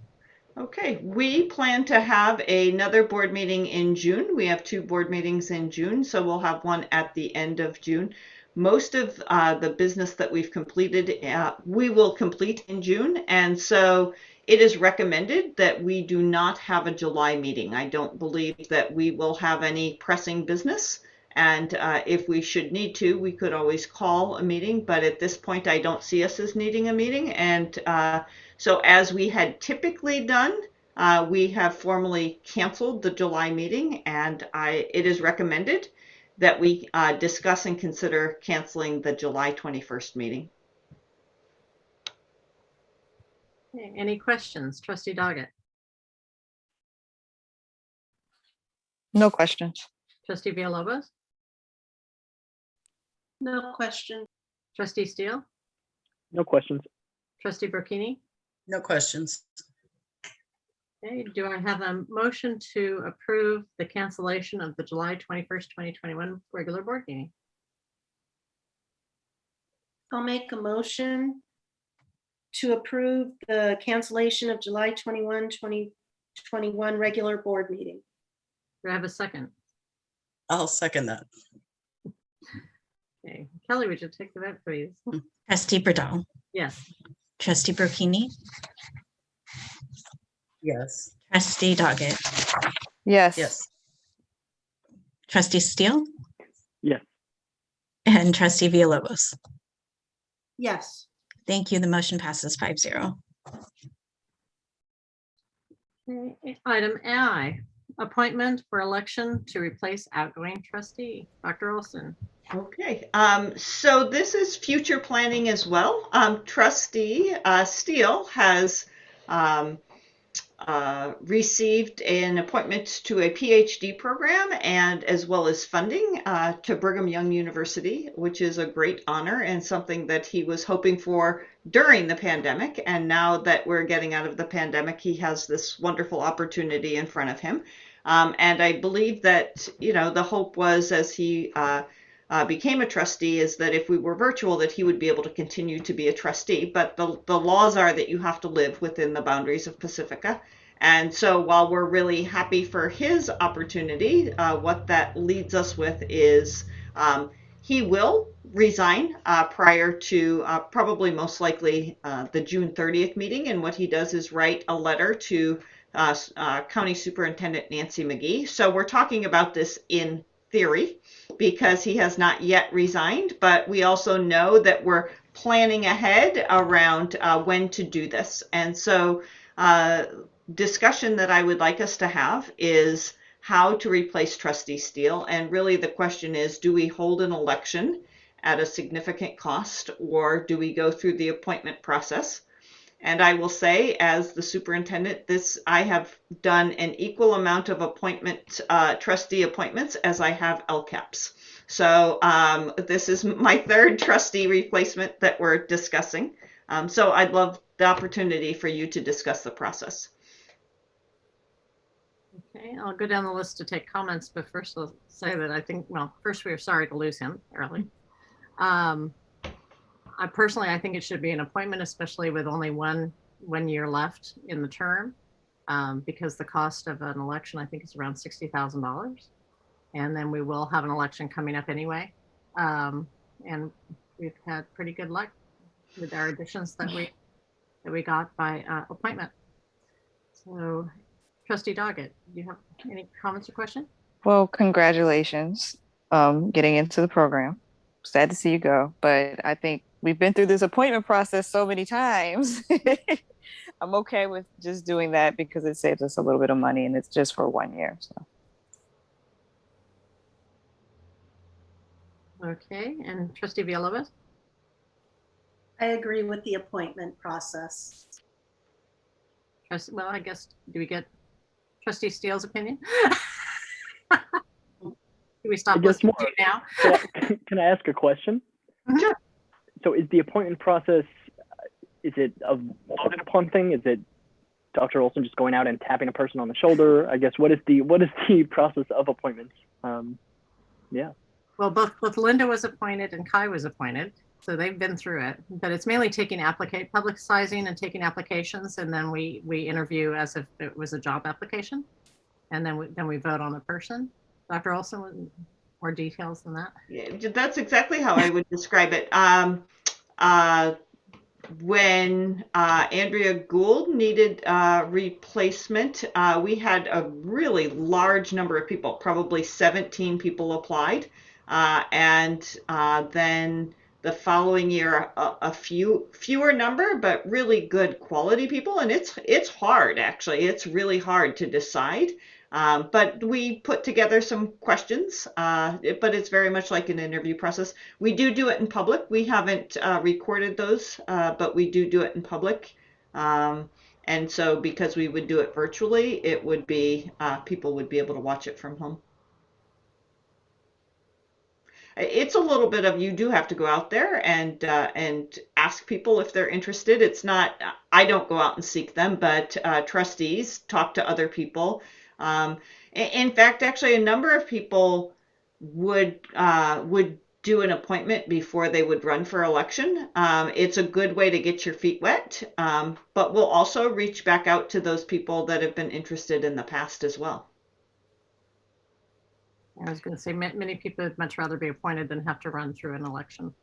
Okay, we plan to have another board meeting in June. We have 2 board meetings in June, so we'll have one at the end of June. Most of the business that we've completed, we will complete in June, and so it is recommended that we do not have a July meeting. I don't believe that we will have any pressing business, and if we should need to, we could always call a meeting, but at this point, I don't see us as needing a meeting, and so as we had typically done, we have formally canceled the July meeting, and it is recommended that we discuss and consider canceling the July 21st meeting. Okay, any questions? Trustee Doggett. No questions. Trustee Villalobos. No question. Trustee Steele. No questions. Trustee Burkini. No questions. Okay, do I have a motion to approve the cancellation of the July 21st, 2021 regular board meeting? I'll make a motion to approve the cancellation of July 21, 2021 regular board meeting. Do I have a second? I'll second that. Okay, Kelly, would you take the vote, please? Trustee Burdall, Yes. Trustee Burkini, Yes. Trustee Doggett, Yes. Yes. Trustee Steele, Yes. and Trustee Villalobos. Yes. Thank you. The motion passes 5-0. Okay, item I, appointment for election to replace outgoing trustee. Dr. Olson. Okay, so this is future planning as well. Trustee Steele has received an appointment to a PhD program and as well as funding to Brigham Young University, which is a great honor and something that he was hoping for during the pandemic. And now that we're getting out of the pandemic, he has this wonderful opportunity in front of him. And I believe that, you know, the hope was as he became a trustee is that if we were virtual that he would be able to continue to be a trustee, but the laws are that you have to live within the boundaries of Pacifica. And so while we're really happy for his opportunity, what that leads us with is he will resign prior to probably most likely the June 30th meeting. And what he does is write a letter to County Superintendent Nancy McGee. So we're talking about this in theory because he has not yet resigned, but we also know that we're planning ahead around when to do this. And so discussion that I would like us to have is how to replace Trustee Steele. And really the question is, do we hold an election at a significant cost or do we go through the appointment process? And I will say, as the superintendent, I have done an equal amount of trustee appointments as I have LCAPs. So this is my 3rd trustee replacement that we're discussing. So I'd love the opportunity for you to discuss the process. Okay, I'll go down the list to take comments, but first I'll say that I think, well, first we are sorry to lose him early. I personally think it should be an appointment, especially with only one year left in the term, because the cost of an election, I think, is around $60,000. And then we will have an election coming up anyway. And we've had pretty good luck with our additions that we got by appointment. So Trustee Doggett, do you have any comments or questions? Well, congratulations. getting into the program. Sad to see you go, but I think we've been through this appointment process so many times. I'm okay with just doing that because it saves us a little bit of money and it's just for 1 year. So. Okay, and Trustee Villalobos? I agree with the appointment process. Well, I guess, do we get Trustee Steele's opinion? Do we stop listening to you now? Can I ask a question? Sure. So is the appointment process, is it a voted upon thing? Is it Dr. Olson just going out and tapping a person on the shoulder? I guess, what is the process of appointments? Yeah. Well, both Linda was appointed and Kai was appointed, so they've been through it. But it's mainly publicizing and taking applications, and then we interview as if it was a job application, and then we vote on the person. Dr. Olson, more details than that? Yeah, that's exactly how I would describe it. When Andrea Gould needed replacement, we had a really large number of people, probably 17 people applied. And then the following year, a fewer number, but really good quality people. And it's hard, actually. It's really hard to decide. But we put together some questions, but it's very much like an interview process. We do it in public. We haven't recorded those, but we do it in public. And so because we would do it virtually, it would be, people would be able to watch it from home. It's a little bit of, you do have to go out there and ask people if they're interested. It's not, I don't go out and seek them, but trustees talk to other people. In fact, actually, a number of people would do an appointment before they would run for election. It's a good way to get your feet wet, but we'll also reach back out to those people that have been interested in the past as well. I was going to say many people would much rather be appointed than have to run through an election.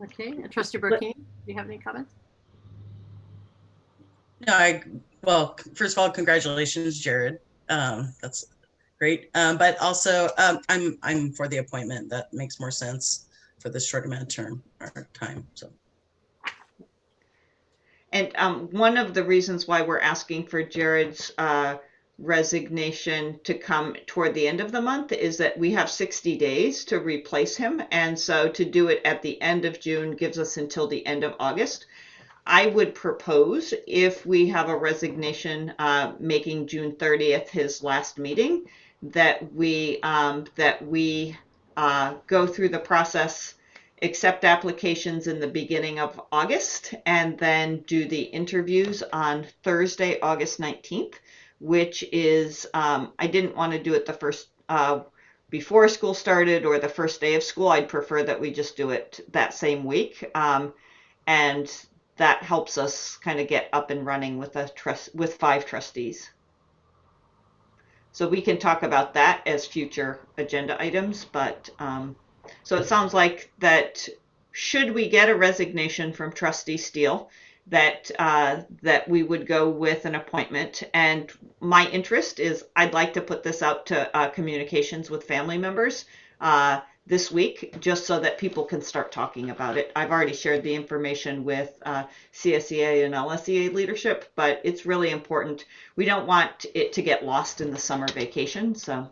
Okay, Trustee Burkini, do you have any comments? No, well, first of all, congratulations, Jared. That's great. But also, I'm for the appointment. That makes more sense for this short amount of term or time. So. And one of the reasons why we're asking for Jared's resignation to come toward the end of the month is that we have 60 days to replace him. And so to do it at the end of June gives us until the end of August. I would propose, if we have a resignation making June 30th his last meeting, that we go through the process, accept applications in the beginning of August, and then do the interviews on Thursday, August 19th, which is, I didn't want to do it the first, before school started or the first day of school. I'd prefer that we just do it that same week. And that helps us kind of get up and running with with 5 trustees. So we can talk about that as future agenda items, but so it sounds like that should we get a resignation from Trustee Steele, that that we would go with an appointment. And my interest is I'd like to put this out to communications with family members this week, just so that people can start talking about it. I've already shared the information with CSEA and LSEA leadership, but it's really important. We don't want it to get lost in the summer vacation. So,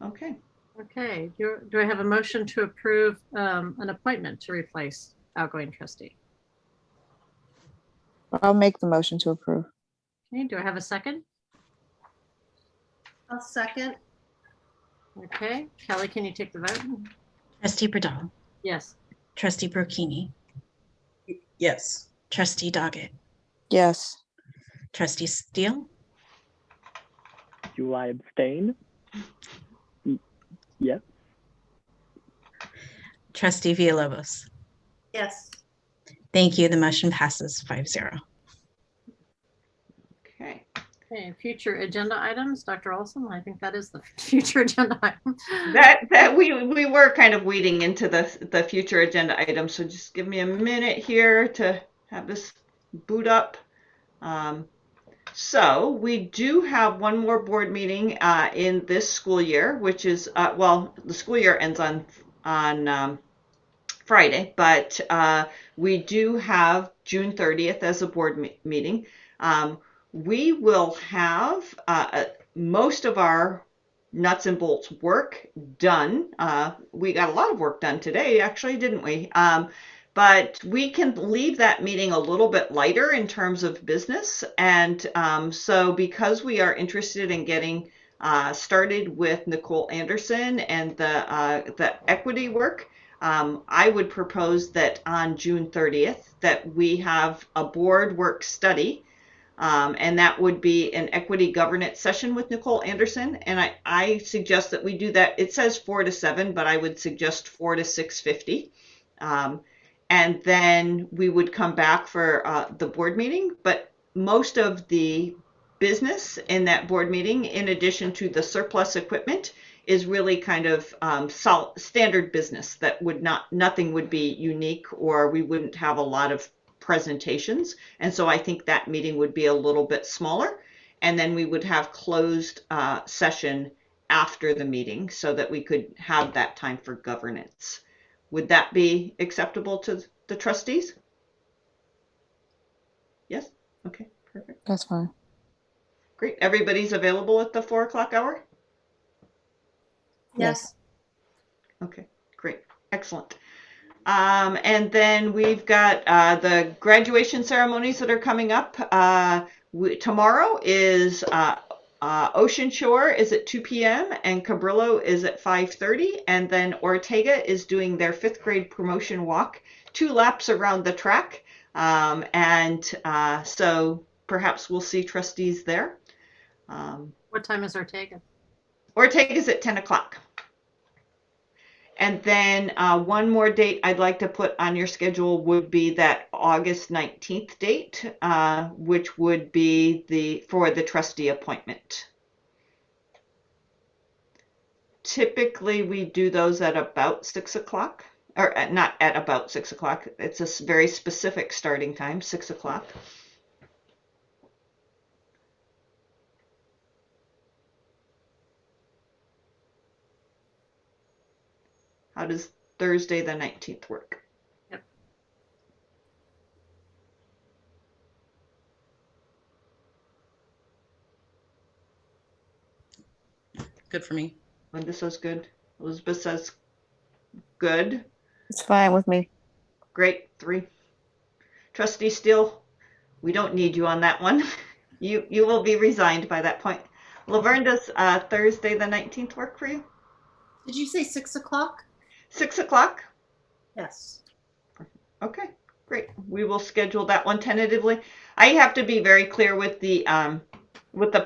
okay. Okay, do I have a motion to approve an appointment to replace outgoing trustee? I'll make the motion to approve. Okay, do I have a second? I'll second. Okay, Kelly, can you take the vote? Trustee Bradal. Yes. Trustee Burkini. Yes. Trustee Doggett. Yes. Trustee Steele. Do I abstain? Yes. Trustee Villalobos. Yes. Thank you. The motion passes 5-0. Okay. Okay, future agenda items, Dr. Olson, I think that is the future agenda item. That we were kind of weeding into the future agenda items, so just give me a minute here to have this boot up. So we do have one more board meeting in this school year, which is, well, the school year ends on Friday, but we do have June 30th as a board meeting. We will have most of our nuts and bolts work done. We got a lot of work done today, actually, didn't we? But we can leave that meeting a little bit lighter in terms of business. And so because we are interested in getting started with Nicole Anderson and the equity work, I would propose that on June 30th that we have a board work study, and that would be an equity governance session with Nicole Anderson. And I suggest that we do that. It says 4 to 7, but I would suggest 4 to 6:50. And then we would come back for the board meeting. But most of the business in that board meeting, in addition to the surplus equipment, is really kind of standard business that nothing would be unique, or we wouldn't have a lot of presentations. And so I think that meeting would be a little bit smaller. And then we would have closed session after the meeting so that we could have that time for governance. Would that be acceptable to the trustees? Yes? Okay, perfect. That's fine. Great. Everybody's available at the 4 o'clock hour? Yes. Okay, great. Excellent. And then we've got the graduation ceremonies that are coming up. Tomorrow is Ocean Shore is at 2 p.m. and Cabrillo is at 5:30. And then Ortega is doing their 5th grade promotion walk, 2 laps around the track. So perhaps we'll see trustees there. What time is Ortega? Ortega is at 10 o'clock. And then one more date I'd like to put on your schedule would be that August 19th date, which would be for the trustee appointment. Typically, we do those at about 6 o'clock, or not at about 6 o'clock. It's a very specific starting time, 6 o'clock. How does Thursday the 19th work? Yep. Good for me. Linda says good. Elizabeth says good. It's fine with me. Great. 3. Trustee Steele, we don't need you on that one. You will be resigned by that point. Laverne, does Thursday the 19th work for you? Did you say 6 o'clock? 6 o'clock? Yes. Okay, great. We will schedule that one tentatively. I have to be very clear with the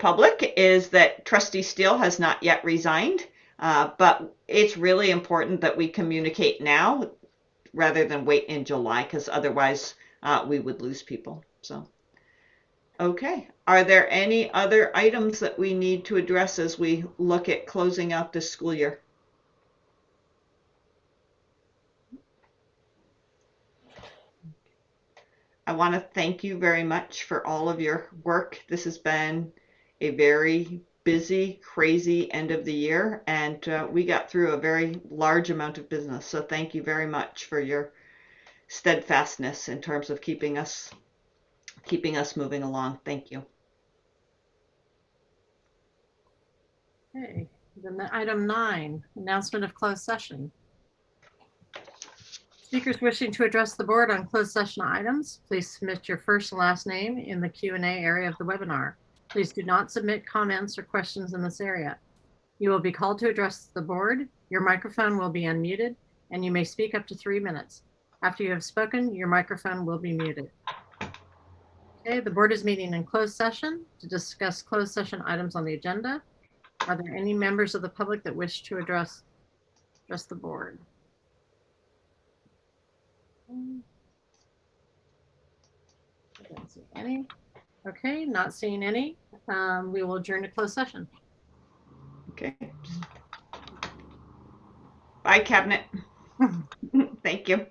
public is that Trustee Steele has not yet resigned, but it's really important that we communicate now rather than wait in July, because otherwise we would lose people. So, okay. Are there any other items that we need to address as we look at closing out this school year? I want to thank you very much for all of your work. This has been a very busy, crazy end of the year, and we got through a very large amount of business. So thank you very much for your steadfastness in terms of keeping us moving along. Thank you. Okay, then item 9, announcement of closed session. Speakers wishing to address the board on closed session items, please submit your first and last name in the Q&A area of the webinar. Please do not submit comments or questions in this area. You will be called to address the board. Your microphone will be unmuted, and you may speak up to 3 minutes. After you have spoken, your microphone will be muted. Okay, the board is meeting in closed session to discuss closed session items on the agenda. Are there any members of the public that wish to address the board? I don't see any. Okay, not seeing any. We will adjourn to closed session. Okay. Bye, Cabinet. Thank you.